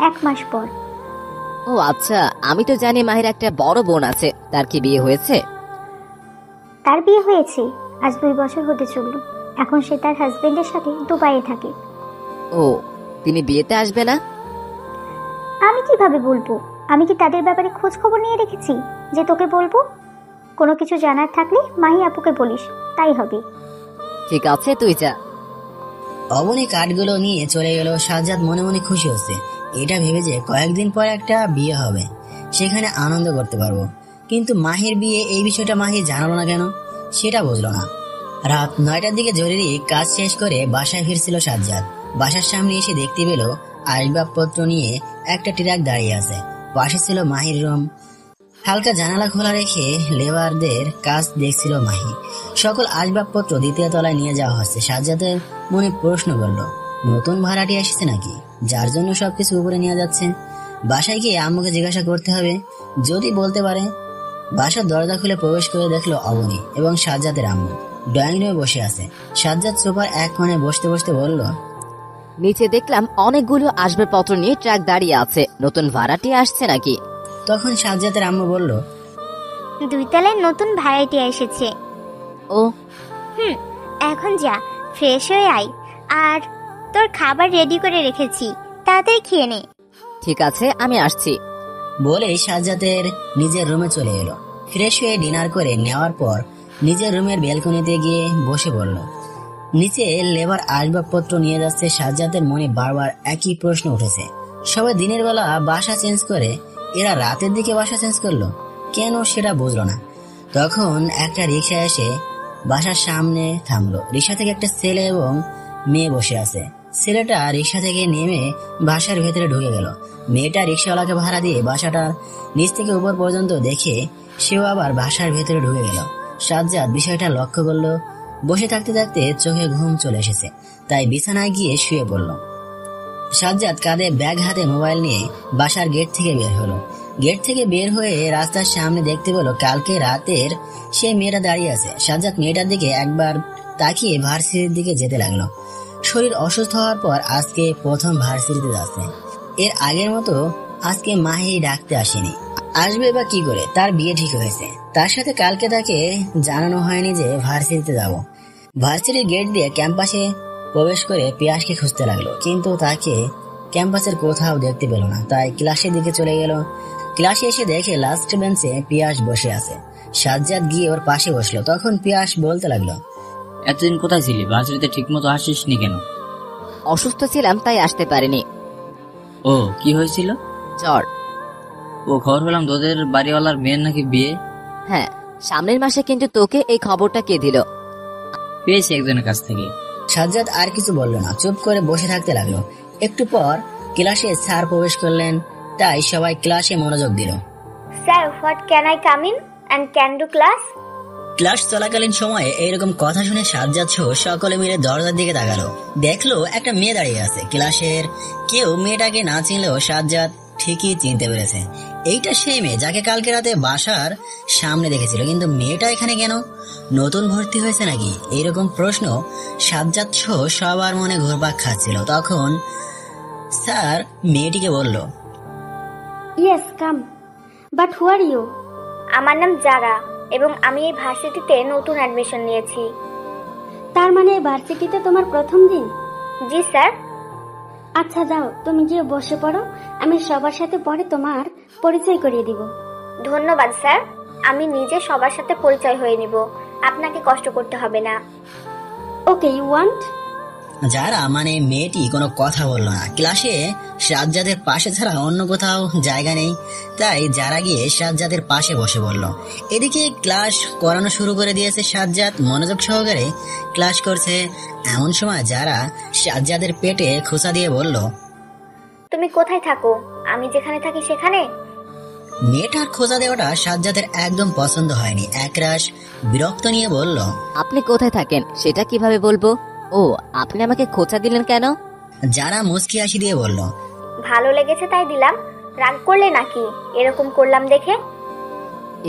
[SPEAKER 6] 1 মাস পর।
[SPEAKER 2] ও আচ্ছা, আমি তো জানি মাহির একটা বড় বোন আছে, তার কি বিয়ে হয়েছে?
[SPEAKER 6] তার বিয়ে হয়েছে, আজ 2 বছর হতে চলল। এখন সে তার হাজবেন্ডের সাথে দুবাইয়ে থাকে।
[SPEAKER 2] ও, তিনি বিয়েতে আসবে না?
[SPEAKER 6] আমি কিভাবে বলবো? আমি কি তাদের ব্যাপারে খোঁজ খবর নিয়ে রেখেছি যে তোকে বলবো? কোনো কিছু জানার থাকলে মাহি আপুকে বলিস, তাই হবে।
[SPEAKER 2] ঠিক আছে, তুই যা।
[SPEAKER 1] অবনী কার্ডগুলো নিয়ে চলে গেল। সাজ্জাদ মনে মনে খুশি হচ্ছে, এটা ভেবে যে কয়েকদিন পর একটা বিয়ে হবে, সেখানে আনন্দ করতে পারবো। কিন্তু মাহির বিয়ে, এই বিষয়টা মাহি জানালো না কেন, সেটা বুঝলো না। রাত 9টার দিকে জরুরি কাজ শেষ করে বাসায় ফিরছিল সাজ্জাদ। বাসার সামনে এসে দেখতে পেল আসবাবপত্র নিয়ে একটা ট্রাক দাঁড়িয়ে আছে। পাশে ছিল মাহির রুম। হালকা জানালা খোলা রেখে লেবারদের কাজ দেখছিল মাহি। সকল আসবাবপত্র দ্বিতীয় তলায় নিয়ে যাওয়া হচ্ছে। সাজ্জাদের মনে প্রশ্ন করলো, নতুন ভাড়াটি এসেছে নাকি, যার জন্য সবকিছু উপরে নিয়ে যাচ্ছে? বাসায় গিয়ে আম্মুকে জিজ্ঞাসা করতে হবে, যদি বলতে পারে। বাসার দরজা খুলে প্রবেশ করে দেখলো অবনী এবং সাজ্জাদের আম্মু ড্রয়িং রুমে বসে আছে। সাজ্জাদ সোফার এক কোণে বসতে বসতে বলল,
[SPEAKER 2] নিচে দেখলাম অনেকগুলো আসবাবপত্র নিয়ে ট্রাক দাঁড়িয়ে আছে, নতুন ভাড়াটি আসছে নাকি?
[SPEAKER 1] তখন সাজ্জাদের আম্মু বলল,
[SPEAKER 8] 2 তলায় নতুন ভাড়াটি এসেছে।
[SPEAKER 2] ও,
[SPEAKER 8] এখন যা, ফ্রেশ হয়ে আয়, আর তোর খাবার রেডি করে রেখেছি, তাড়াতাড়ি খেয়ে নে।
[SPEAKER 2] ঠিক আছে, আমি আসছি।
[SPEAKER 1] বলেই সাজ্জাদের নিজের রুমে চলে এলো। ফ্রেশ হয়ে ডিনার করে নেওয়ার পর নিজের রুমের ব্যালকনিতে গিয়ে বসে পড়ল। নিচে লেবার আসবাবপত্র নিয়ে যাচ্ছে। সাজ্জাদের মনে বারবার একই প্রশ্ন উঠেছে, সবাই দিনের বেলা বাসা চেঞ্জ করে, এরা রাতের দিকে বাসা চেঞ্জ করলো কেন, সেটা বুঝলো না। তখন একটা রিক্সা এসে বাসার সামনে থামলো। রিক্সা থেকে একটা ছেলে এবং মেয়ে বসে আছে। ছেলেটা রিক্সা থেকে নেমে বাসার ভেতরে ঢুকে গেল। মেয়েটা রিক্সাওয়ালাকে ভাড়া দিয়ে বাসাটার নিচ থেকে উপর পর্যন্ত দেখে সেও আবার বাসার ভেতরে ঢুকে গেল। সাজ্জাদ বিষয়টা লক্ষ্য করলো। বসে থাকতে থাকতে চোখে ঘুম চলে এসেছে, তাই বিছানায় গিয়ে শুয়ে পড়ল। সাজ্জাদ কাঁধে ব্যাগ হাতে মোবাইল নিয়ে বাসার গেট থেকে বের হলো। গেট থেকে বের হয়ে রাস্তার সামনে দেখতে পেল কালকে রাতের সেই মেয়েটা দাঁড়িয়ে আছে। সাজ্জাদ মেয়েটার দিকে একবার তাকিয়ে ভার্সিটির দিকে যেতে লাগলো। শরীর অসুস্থ হওয়ার পর আজকে প্রথম ভার্সিটিতে যাচ্ছে। এর আগের মতো আজকে মাহি ডাকতে আসেনি, আসবে বা কি করে, তার বিয়ে ঠিক হয়েছে। তার সাথে কালকে তাকে জানানো হয়নি যে ভার্সিটিতে যাব। ভার্সিটির গেট দিয়ে ক্যাম্পাসে প্রবেশ করে পিয়াসকে খুঁজতে লাগলো, কিন্তু তাকে ক্যাম্পাসের কোথাও দেখতে পেল না। তাই ক্লাসের দিকে চলে গেল। ক্লাসে এসে দেখে লাস্ট বেঞ্চে পিয়াস বসে আছে। সাজ্জাদ গিয়ে ওর পাশে বসলো। তখন পিয়াস বলতে লাগলো,
[SPEAKER 7] এতদিন কোথায় ছিলি? ভার্সিটিতে ঠিক মতো আসিসনি কেন?
[SPEAKER 2] অসুস্থ ছিলাম, তাই আসতে পারিনি।
[SPEAKER 7] ও, কি হয়েছিল?
[SPEAKER 2] জ্বর।
[SPEAKER 7] ও, খবর পেলাম তোদের বাড়িওয়ালার মেয়ের নাকি বিয়ে।
[SPEAKER 2] হ্যাঁ, সামনের মাসে। কিন্তু তোকে এই খবরটা কে দিল?
[SPEAKER 7] পেয়েছি একজনের কাছ থেকে।
[SPEAKER 1] সাজ্জাদ আর কিছু বলল না, চুপ করে বসে থাকতে লাগলো। একটু পর ক্লাসে স্যার প্রবেশ করলেন, তাই সবাই ক্লাসে মনোযোগ দিল।
[SPEAKER 8] Sir, what can I come in and can do class?
[SPEAKER 1] Class চলাকালীন সময়ে এইরকম কথা শুনে সাজ্জাদ সহ সকলে মিলে দরজার দিকে তাকালো। দেখলো একটা মেয়ে দাঁড়িয়ে আছে। ক্লাসের কেউ মেয়েটাকে না চিনলেও সাজ্জাদ ঠিকই চিনতে পেরেছে, এইটা সেই মেয়ে যাকে কালকে রাতে বাসার সামনে দেখেছিল। কিন্তু মেয়েটা এখানে কেন? নতুন ভর্তি হয়েছে নাকি? এইরকম প্রশ্ন সাজ্জাদ সহ সবার মনে ঘুরপাক খাচ্ছিল। তখন স্যার মেয়েটিকে বলল,
[SPEAKER 4] yes come, but who are you?
[SPEAKER 8] আমার নাম জারা এবং আমি এই ভার্সিটিতে নতুন অ্যাডমিশন নিয়েছি।
[SPEAKER 4] তার মানে এই ভার্সিটিতে তোমার প্রথম দিন?
[SPEAKER 8] জি স্যার।
[SPEAKER 4] আচ্ছা যাও, তুমি গিয়ে বসে পড়ো, আমি সবার সাথে পরে তোমার পরিচয় করিয়ে দিব।
[SPEAKER 8] ধন্যবাদ স্যার, আমি নিজে সবার সাথে পরিচয় হয়ে নিব, আপনাকে কষ্ট করতে হবে না।
[SPEAKER 4] ওকে, ইউ ওয়ান্ট?
[SPEAKER 1] যারা মানে মেয়েটি কোনো কথা বললো না। ক্লাসে সাজ্জাদের পাশে ছাড়া অন্য কোথাও জায়গা নেই, তাই যারা গিয়ে সাজ্জাদের পাশে বসে বলল। এদিকে ক্লাস করানো শুরু করে দিয়েছে। সাজ্জাদ মনোযোগ সহকারে ক্লাস করছে। এমন সময় যারা সাজ্জাদের পেটে খোঁচা দিয়ে বলল,
[SPEAKER 8] তুমি কোথায় থাকো? আমি যেখানে থাকি সেখানে?
[SPEAKER 1] মেয়েটার খোঁচা দেওয়াটা সাজ্জাদের একদম পছন্দ হয়নি। একরাশ বিরক্ত নিয়ে বলল,
[SPEAKER 2] আপনি কোথায় থাকেন সেটা কিভাবে বলবো? ও, আপনি আমাকে খোঁচা দিলেন কেন?
[SPEAKER 1] যারা মুচকি হাসি দিয়ে বলল,
[SPEAKER 8] ভালো লেগেছে তাই দিলাম, রাগ করলে নাকি এরকম করলাম দেখে?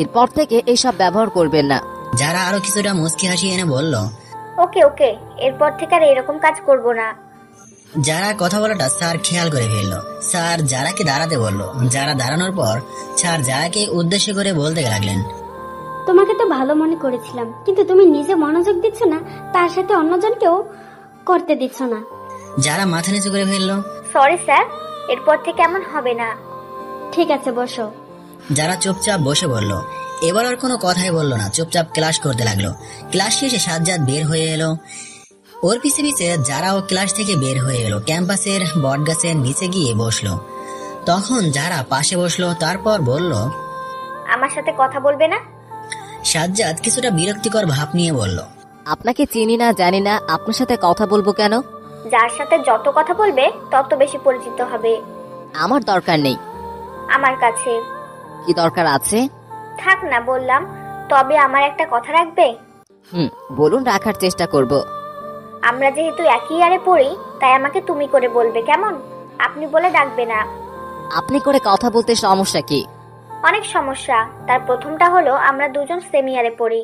[SPEAKER 2] এরপর থেকে এইসব ব্যবহার করবেন না।
[SPEAKER 1] যারা আরো কিছুটা মুচকি হাসি এনে বলল,
[SPEAKER 8] ওকে ওকে, এরপর থেকে আর এরকম কাজ করব না।
[SPEAKER 1] যারা কথা বলাটা স্যার খেয়াল করে ফেললো। স্যার যারাকে দাঁড়াতে বললো। যারা দাঁড়ানোর পর স্যার যারাকে উদ্দেশ্য করে বলতে লাগলেন,
[SPEAKER 4] তোমাকে তো ভালো মনে করেছিলাম, কিন্তু তুমি নিজে মনোযোগ দিচ্ছ না, তার সাথে অন্যজনকেও করতে দিচ্ছ না।
[SPEAKER 1] যারা মাথা নিচু করে ফেললো।
[SPEAKER 8] সরি স্যার, এরপর থেকে এমন হবে না।
[SPEAKER 4] ঠিক আছে, বসো।
[SPEAKER 1] যারা চুপচাপ বসে বলল। এবার আর কোনো কথাই বললো না, চুপচাপ ক্লাস করতে লাগলো। ক্লাস শেষে সাজ্জাদ বের হয়ে এলো। ওর পিছে পিছে যারাও ক্লাস থেকে বের হয়ে এলো। ক্যাম্পাসের বট গাছের নিচে গিয়ে বসলো। তখন যারা পাশে বসলো, তারপর বলল,
[SPEAKER 8] আমার সাথে কথা বলবে না?
[SPEAKER 1] সাজ্জাদ কিছুটা বিরক্তিকর ভাব নিয়ে বলল,
[SPEAKER 2] আপনাকে চিনি না, জানি না, আপনার সাথে কথা বলবো কেন?
[SPEAKER 8] যার সাথে যত কথা বলবে তত বেশি পরিচিত হবে।
[SPEAKER 2] আমার দরকার নেই।
[SPEAKER 8] আমার কাছে
[SPEAKER 2] কি দরকার আছে?
[SPEAKER 8] থাক না বললাম। তবে আমার একটা কথা রাখবে?
[SPEAKER 2] বলুন, রাখার চেষ্টা করব।
[SPEAKER 8] আমরা যেহেতু একই ইয়ারে পড়ি, তাই আমাকে তুমি করে বলবে, কেমন? আপনি বলে ডাকবে না।
[SPEAKER 2] আপনি করে কথা বলতে সমস্যা কি?
[SPEAKER 8] অনেক সমস্যা। তার প্রথমটা হলো আমরা দুজন সেম ইয়ারে পড়ি।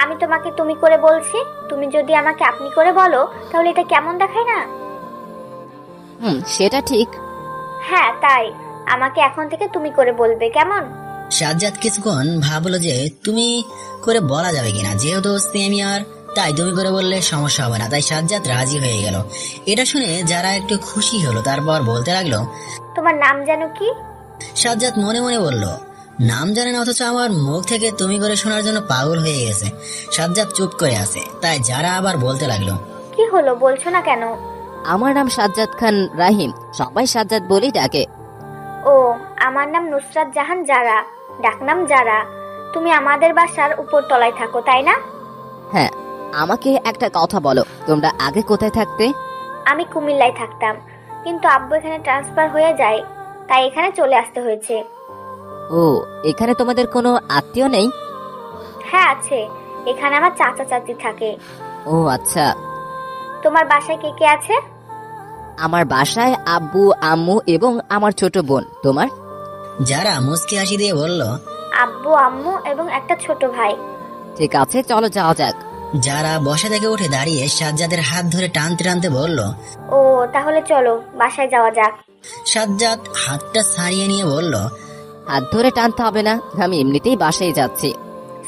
[SPEAKER 8] আমি তোমাকে তুমি করে বলছি, তুমি যদি আমাকে আপনি করে বলো, তাহলে এটা কেমন দেখায় না?
[SPEAKER 2] সেটা ঠিক।
[SPEAKER 8] হ্যাঁ, তাই আমাকে এখন থেকে তুমি করে বলবে, কেমন?
[SPEAKER 1] সাজ্জাদ কিছুক্ষণ ভাবলো যে তুমি করে বলা যাবে কিনা। যেহেতু সেম ইয়ার, তাই তুমি করে বললে সমস্যা হবে না। তাই সাজ্জাদ রাজি হয়ে গেল। এটা শুনে যারা একটু খুশি হলো। তারপর বলতে লাগলো,
[SPEAKER 8] তোমার নাম যেন কি?
[SPEAKER 1] সাজ্জাদ মনে মনে বলল, নাম জানে না, অথচ আমার মুখ থেকে তুমি করে শোনার জন্য পাগল হয়ে গেছে। সাজ্জাদ চুপ করে আছে। তাই যারা আবার বলতে লাগলো,
[SPEAKER 8] কি হলো, বলছো না কেন?
[SPEAKER 2] আমার নাম সাজ্জাদ খান রাহিম, সবাই সাজ্জাদ বলেই ডাকে।
[SPEAKER 8] ও, আমার নাম নুসরাত জাহান জারা, ডাকনাম জারা। তুমি আমাদের বাসার উপর তলায় থাকো, তাই না?
[SPEAKER 2] হ্যাঁ। আমাকে একটা কথা বলো, তোমরা আগে কোথায় থাকতে?
[SPEAKER 8] আমি কুমিল্লায় থাকতাম, কিন্তু আব্বু এখানে ট্রান্সফার হয়ে যায়, তাই এখানে চলে আসতে হয়েছে।
[SPEAKER 2] ও, এখানে তোমাদের কোনো আত্মীয় নেই?
[SPEAKER 8] হ্যাঁ আছে, এখানে আমার চাচা চাচি থাকে।
[SPEAKER 2] ও আচ্ছা।
[SPEAKER 8] তোমার বাসায় কে কে আছে?
[SPEAKER 2] আমার বাসায় আব্বু, আম্মু এবং আমার ছোট বোন। তোমার?
[SPEAKER 1] যারা মুচকি হাসি দিয়ে বলল,
[SPEAKER 8] আব্বু, আম্মু এবং একটা ছোট ভাই।
[SPEAKER 2] ঠিক আছে, চলো যাওয়া যাক।
[SPEAKER 1] যারা বসা থেকে উঠে দাঁড়িয়ে সাজ্জাদের হাত ধরে টানতে টানতে বলল,
[SPEAKER 8] ও, তাহলে চলো বাসায় যাওয়া যাক।
[SPEAKER 1] সাজ্জাদ হাতটা ছাড়িয়ে নিয়ে বলল,
[SPEAKER 2] হাত ধরে টানতে হবে না, আমি এমনিতেই বাসায় যাচ্ছি।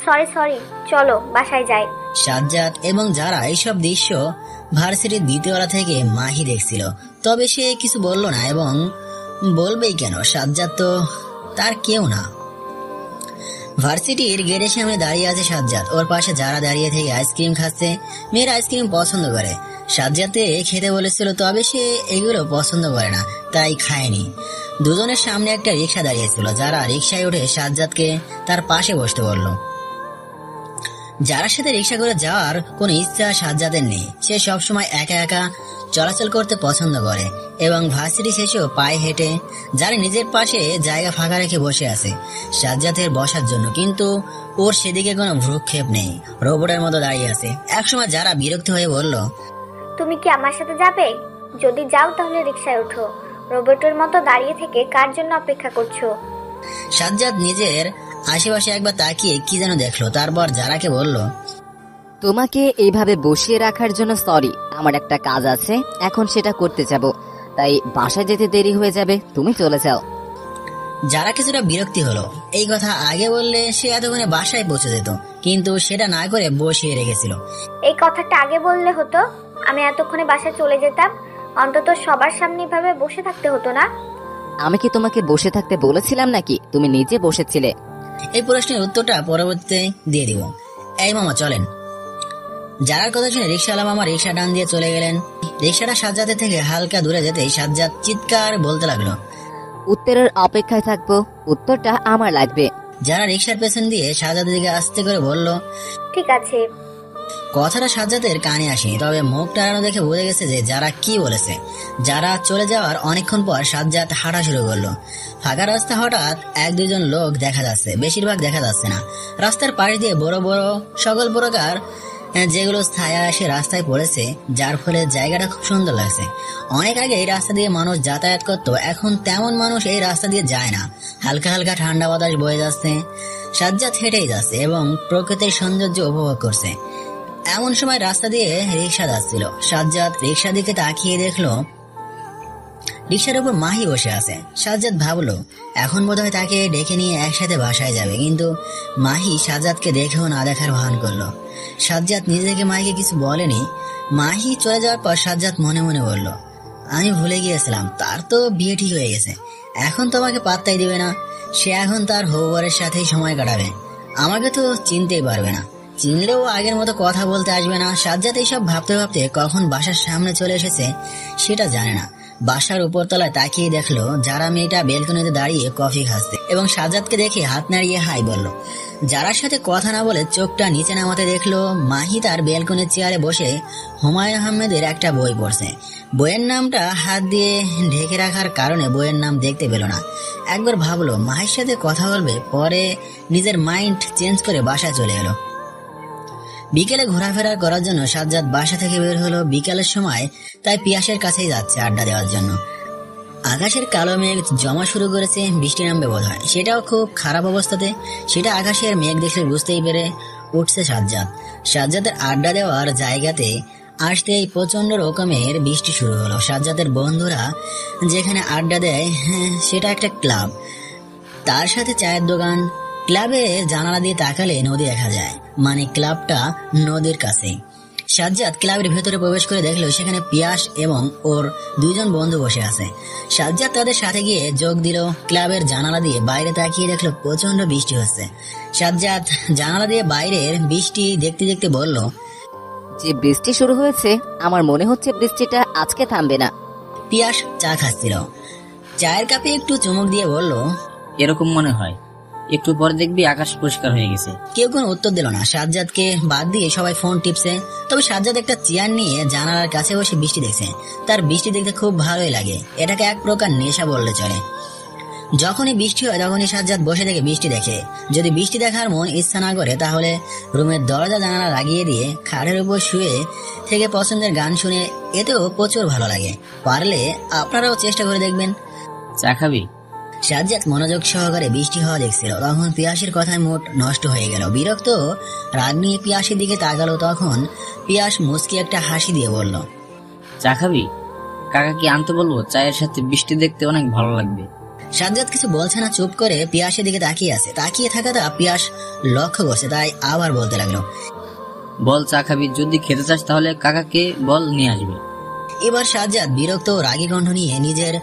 [SPEAKER 8] সরি, চলো বাসায় যাই।
[SPEAKER 1] সাজ্জাদ এবং যারা এইসব দৃশ্য ভার্সিটির দ্বিতীয়তলা থেকে মাহি দেখছিল। তবে সে কিছু বলল না, এবং বলবেই কেন, সাজ্জাদ তো তার কেউ না। ভার্সিটির গেটের সামনে দাঁড়িয়ে আছে সাজ্জাদ। ওর পাশে যারা দাঁড়িয়ে থেকে আইসক্রিম খাচ্ছে। মেয়েরা আইসক্রিম পছন্দ করে। সাজ্জাদকে খেতে বলেছিল, তবে সে এগুলো পছন্দ করে না, তাই খায়নি। দুজনের সামনে একটা রিক্সা দাঁড়িয়েছিল। যারা রিক্সায় উঠে সাজ্জাদকে তার পাশে বসতে বলল। যারার সাথে রিক্সা করে যাওয়ার কোনো ইচ্ছা সাজ্জাদের নেই। সে সবসময় একা একা চলাচল করতে পছন্দ করে এবং ভার্সিটি শেষেও পায়ে হেঁটে। যারা নিজের পাশে জায়গা ফাঁকা রেখে বসে আছে সাজ্জাদের বসার জন্য, কিন্তু ওর সেদিকে কোনো ভ্রুক্ষেপ নেই, রোবটের মতো দাঁড়িয়ে আছে। একসময় যারা বিরক্ত হয়ে বলল,
[SPEAKER 8] তুমি কি আমার সাথে যাবে? যদি যাও তাহলে রিক্সায় ওঠো। রোবটের মতো দাঁড়িয়ে থেকে কার জন্য অপেক্ষা করছো?
[SPEAKER 1] সাজ্জাদ নিজের আশেপাশে একবার তাকিয়ে কি যেন দেখলো। তারপর যারাকে বলল,
[SPEAKER 2] তোমাকে এইভাবে বসিয়ে রাখার জন্য সরি। আমার একটা কাজ আছে, এখন সেটা করতে যাব, তাই বাসায় যেতে দেরি হয়ে যাবে, তুমি চলে যাও।
[SPEAKER 1] যারা কিছুটা বিরক্তি হলো। এই কথা আগে বললে সে এতক্ষণে বাসায় পৌঁছে যেত, কিন্তু সেটা না করে বসিয়ে রেখেছিল।
[SPEAKER 8] এই কথাটা আগে বললে হতো, আমি এতক্ষণে বাসায় চলে যেতাম। অন্তত সবার সামনে এভাবে বসে থাকতে হতো না।
[SPEAKER 2] আমি কি তোমাকে বসে থাকতে বলেছিলাম নাকি? তুমি নিজে বসেছিলে।
[SPEAKER 1] এই প্রশ্নের উত্তরটা পরবর্তীতে দিয়ে দিব। এই মামা চলেন। যারার কথা শুনে রিক্সাওয়ালা মামা রিক্সা টান দিয়ে চলে গেলেন। রিক্সাটা সাজ্জাদের থেকে হালকা দূরে যেতেই সাজ্জাদ চিৎকার বলতে লাগলো,
[SPEAKER 2] উত্তরের অপেক্ষায় থাকবো, উত্তরটা আমার লাগবে।
[SPEAKER 1] যারা রিক্সার পেছন দিয়ে সাজ্জাদের দিকে আস্তে করে বলল,
[SPEAKER 8] ঠিক আছে।
[SPEAKER 1] কথাটা সাজ্জাদের কানে আসেনি, তবে মুখ টানানো দেখে বুঝে গেছে যে যারা কি বলেছে। যারা চলে যাওয়ার অনেকক্ষণ পর সাজ্জাদ হাঁটা শুরু করলো। ফাঁকা রাস্তা, হঠাৎ এক দুজন লোক দেখা যাচ্ছে, বেশিরভাগ দেখা যাচ্ছে না। রাস্তার পাশ দিয়ে বড় বড় সকল প্রকার যেগুলো ছায়া এসে রাস্তায় পড়েছে, যার ফলে জায়গাটা খুব সুন্দর লাগছে। অনেক আগে এই রাস্তা দিয়ে মানুষ যাতায়াত করতো, এখন তেমন মানুষ এই রাস্তা দিয়ে যায় না। হালকা হালকা ঠান্ডা বাতাস বয়ে যাচ্ছে। সাজ্জাদ হেঁটেই যাচ্ছে এবং প্রকৃতির সৌন্দর্য উপভোগ করছে। এমন সময় রাস্তা দিয়ে রিক্সা যাচ্ছিল। সাজ্জাদ রিক্সা দিকে তাকিয়ে দেখলো রিক্সার উপর মাহি বসে আছে। সাজ্জাদ ভাবলো এখন বোধহয় তাকে ডেকে নিয়ে একসাথে বাসায় যাবে, কিন্তু মাহি সাজ্জাদকে দেখেও না দেখার ভান করলো। সাজ্জাদ নিজেকে মাহিকে কিছু বলেনি। মাহি চলে যাওয়ার পর সাজ্জাদ মনে মনে বলল, আমি ভুলে গিয়েছিলাম তার তো বিয়ে ঠিক হয়ে গেছে, এখন তোমাকে পাত্তাই দিবে না। সে এখন তার হবরের সাথেই সময় কাটাবে, আমাকে তো চিনতেই পারবে না, চিনলেও আগের মতো কথা বলতে আসবে না। সাজ্জাদ এইসব ভাবতে ভাবতে কখন বাসার সামনে চলে এসেছে সেটা জানে না। বাসার উপরতলায় তাকিয়ে দেখলো যারা মেয়েটা বেলকনিতে দাঁড়িয়ে কফি খাচ্ছে এবং সাজ্জাদকে দেখে হাত নাড়িয়ে হাই বলল। যারার সাথে কথা না বলে চোখটা নিচে নামাতে দেখলো মাহি তার বেলকনির চেয়ারে বসে হুমায়ুন আহমেদের একটা বই পড়ছে। বইয়ের নামটা হাত দিয়ে ঢেকে রাখার কারণে বইয়ের নাম দেখতে পেল না। একবার ভাবলো মাহির সাথে কথা বলবে, পরে নিজের মাইন্ড চেঞ্জ করে বাসায় চলে এলো। বিকেলে ঘোরাফেরা করার জন্য সাজ্জাদ বাসা থেকে বের হলো। বিকেলের সময় তাই পিয়াসের কাছেই যাচ্ছে আড্ডা দেওয়ার জন্য। আকাশের কালো মেঘ জমা শুরু করেছে, বৃষ্টি নামবে বোধ হয়, সেটাও খুব খারাপ অবস্থাতে। সেটা আকাশের মেঘ দেখলে বুঝতেই পেরে উঠছে সাজ্জাদ। সাজ্জাদের আড্ডা দেওয়ার জায়গাতে আসতেই প্রচন্ড রকমের বৃষ্টি শুরু হলো। সাজ্জাদের বন্ধুরা যেখানে আড্ডা দেয় সেটা একটা ক্লাব, তার সাথে চায়ের দোকান। ক্লাবে জানালা দিয়ে তাকালে নদী দেখা যায়, মানে ক্লাবটা নদীর কাছে। সাজ্জাদ ক্লাবের ভেতরে প্রবেশ করে দেখলো সেখানে পিয়াস এবং ওর দুইজন বন্ধু বসে আছে। সাজ্জাদ তাদের সাথে গিয়ে যোগ দিল। ক্লাবের জানালা দিয়ে বাইরে তাকিয়ে দেখলো প্রচন্ড বৃষ্টি হচ্ছে। সাজ্জাদ জানালা দিয়ে বাইরের বৃষ্টি দেখতে দেখতে বলল,
[SPEAKER 2] যে বৃষ্টি শুরু হয়েছে আমার মনে হচ্ছে বৃষ্টিটা আজকে থামবে না।
[SPEAKER 1] পিয়াস চা খাচ্ছিল, চায়ের কাপে একটু চুমুক দিয়ে বলল,
[SPEAKER 7] এরকম মনে হয়, একটু পরে দেখবি আকাশ পরিষ্কার হয়ে গেছে।
[SPEAKER 1] কেউ কোনো উত্তর দিল না। সাজ্জাদকে বাদ দিয়ে সবাই ফোন টিপছে। তবে সাজ্জাদ একটা চেয়ার নিয়ে জানালার কাছে বসে বৃষ্টি দেখছে। তার বৃষ্টি দেখতে খুব ভালোই লাগে, এটাকে এক প্রকার নেশা বললে চলে। যখনই বৃষ্টি হয় তখনই সাজ্জাদ বসে থেকে বৃষ্টি দেখে। যদি বৃষ্টি দেখার মন ইচ্ছা না করে তাহলে রুমের দরজা জানালা লাগিয়ে দিয়ে খাটের উপর শুয়ে থেকে পছন্দের গান শুনে, এতেও প্রচুর ভালো লাগে। পারলে আপনারাও চেষ্টা করে দেখবেন।
[SPEAKER 7] চা খাবি?
[SPEAKER 1] সাজ্জাদ মনোযোগ সহকারে বৃষ্টি হওয়া দেখছিল। তখন পিয়াসের কথায় মুড নষ্ট হয়ে গেল। বিরক্ত রাগ নিয়ে পিয়াসের দিকে তাকালো। তখন পিয়াস মুচকি একটা হাসি দিয়ে বলল,
[SPEAKER 7] চা খাবি? কাকা কি আনতে বলবো? চায়ের সাথে বৃষ্টি দেখতে অনেক ভালো লাগবে।
[SPEAKER 1] সাজ্জাদ কিছু বলছে না, চুপ করে পিয়াসের দিকে তাকিয়ে আছে। তাকিয়ে থাকাটা পিয়াস লক্ষ্য করছে, তাই আবার বলতে লাগলো,
[SPEAKER 7] বল চা খাবি? যদি খেতে চাস তাহলে কাকাকে বল নিয়ে আসবে।
[SPEAKER 1] এবার সাজ্জাদ বিরক্ত ও রাগী কণ্ঠ নিয়ে নিজের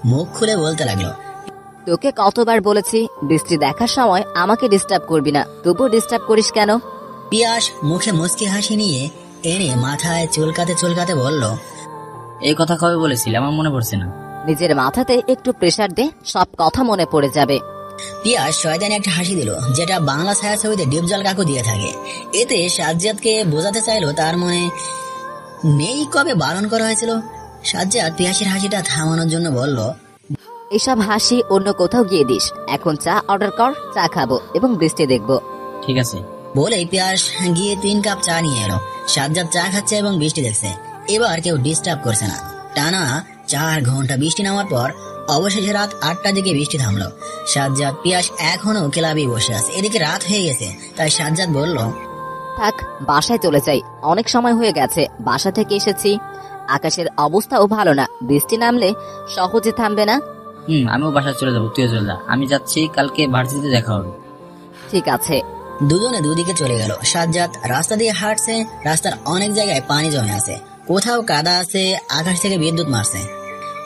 [SPEAKER 1] মুখ খুলে বলতে লাগলো,
[SPEAKER 2] তোকে কতবার বলেছি বৃষ্টি দেখার সময় আমাকে ডিস্টার্ব করবি না, তবুও ডিস্টার্ব করিস কেন?
[SPEAKER 1] পিয়াস মুখে মুচকি হাসি নিয়ে এনে মাথায় চুলকাতে চুলকাতে বলল,
[SPEAKER 7] এই কথা কবে বলেছিল আমার মনে পড়ছে না।
[SPEAKER 2] নিজের মাথাতে একটু প্রেসার দে, সব কথা মনে পড়ে যাবে।
[SPEAKER 1] পিয়াস শয়তানি একটা হাসি দিল, যেটা বাংলা ছায়াছবিতে ডিপজল কাকু দিয়ে থাকে। এতে সাজ্জাদকে বোঝাতে চাইলো তার মনে নেই কবে বারণ করা হয়েছিল। সাজ্জাদ পিয়াসের হাসিটা থামানোর জন্য বলল,
[SPEAKER 2] এসব হাসি অন্য কোথাও গিয়ে দিস, এখন চা অর্ডার কর, চা খাবো এবং বৃষ্টি দেখবো।
[SPEAKER 7] ঠিক আছে।
[SPEAKER 1] বলেই পিয়াস গিয়ে 3 কাপ চা নিয়ে এলো। সাজ্জাদ চা খাচ্ছে এবং বৃষ্টি দেখছে। এবার কেউ ডিস্টার্ব করছে না। টানা 4 ঘন্টা বৃষ্টি নামার পর অবশেষে রাত 8টার দিকে বৃষ্টি থামলো। সাজ্জাদ পিয়াস এখনো ক্লাবে বসে আছে। এদিকে রাত হয়ে গেছে, তাই সাজ্জাদ বলল,
[SPEAKER 2] থাক, বাসায় চলে যাই, অনেক সময় হয়ে গেছে বাসা থেকে এসেছি। আকাশের অবস্থাও ভালো না, বৃষ্টি নামলে সহজে থামবে না।
[SPEAKER 7] আমিও বাসায় চলে যাবো, তুইও চলে যা। আমি যাচ্ছি, কালকে ভার্সিটিতে দেখা হবে।
[SPEAKER 2] ঠিক আছে।
[SPEAKER 1] দুজনে দুদিকে চলে গেল। সাজ্জাদ রাস্তা দিয়ে হাঁটছে। রাস্তার অনেক জায়গায় পানি জমে আছে, কোথাও কাদা আছে, আকাশ থেকে বিদ্যুৎ মারছে।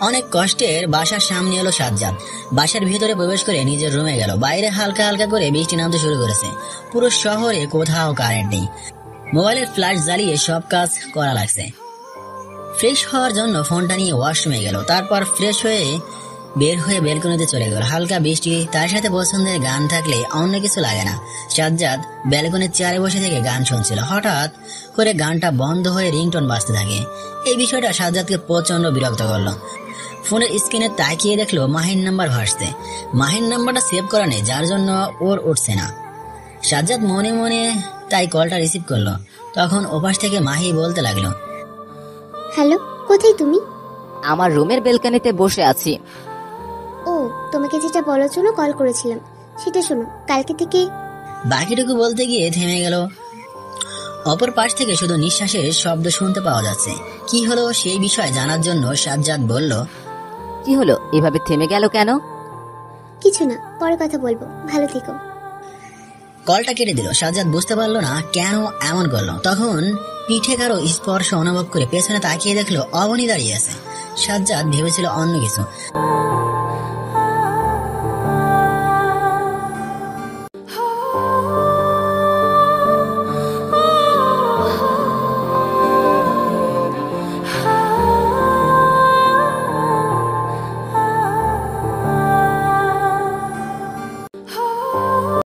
[SPEAKER 1] অনেক কষ্টের বাসার সামনে এলো সাজ্জাদ। বাসার ভিতরে প্রবেশ করে নিজের রুমে গেল। বাইরে হালকা হালকা করে বৃষ্টি নামতে শুরু করেছে। পুরো শহরে কোথাও কারেন্ট নেই। মোবাইলের ফ্ল্যাশ জ্বালিয়ে সব কাজ করা লাগছে। ফ্রেশ হওয়ার জন্য ফোনটা নিয়ে ওয়াশরুমে গেল। তারপর ফ্রেশ হয়ে বের হয়ে ব্যালকনিতে চলে গেল। হালকা বৃষ্টি, তার সাথে পছন্দের গান থাকলে অন্য কিছু লাগে না। সাজ্জাদ ব্যালকনির চেয়ারে বসে থেকে গান শুনছিল। হঠাৎ করে গানটা বন্ধ হয়ে রিংটোন বাজতে থাকে। এই বিষয়টা সাজ্জাদকে প্রচন্ড বিরক্ত করলো। ফোনের স্ক্রিনে তাকিয়ে দেখলো মাহির নাম্বার ভাসছে। মাহির নাম্বারটা সেভ করা নেই, যার জন্য ওর উঠছে না। সাজ্জাদ মনে মনে তাই কলটা রিসিভ করলো। তখন ওপাশ থেকে মাহি বলতে লাগলো,
[SPEAKER 3] হ্যালো, কোথায় তুমি?
[SPEAKER 2] আমার রুমের বেলকনিতে বসে আছি।
[SPEAKER 3] ও, তোমাকে যেটা বলার জন্য কল করেছিলাম সেটা শোনো, কালকে থেকে
[SPEAKER 1] বাকিটুকু বলতে গিয়ে থেমে গেল। অপর পাশ থেকে শুধু নিঃশ্বাসের শব্দ শুনতে পাওয়া যাচ্ছে। কি হলো সেই বিষয়ে জানার জন্য সাজ্জাদ বলল,
[SPEAKER 2] কি হলো, এভাবে থেমে গেল কেন?
[SPEAKER 3] কিছু না, পরে কথা বলবো, ভালো থেকো।
[SPEAKER 1] কলটা কেটে দিল। সাজ্জাদ বুঝতে পারলো না কেন এমন করলো। তখন পিঠে কারো স্পর্শ অনুভব করে পেছনে তাকিয়ে দেখলো অবনী দাঁড়িয়ে আছে। সাজ্জাদ ভেবেছিল অন্য কিছু।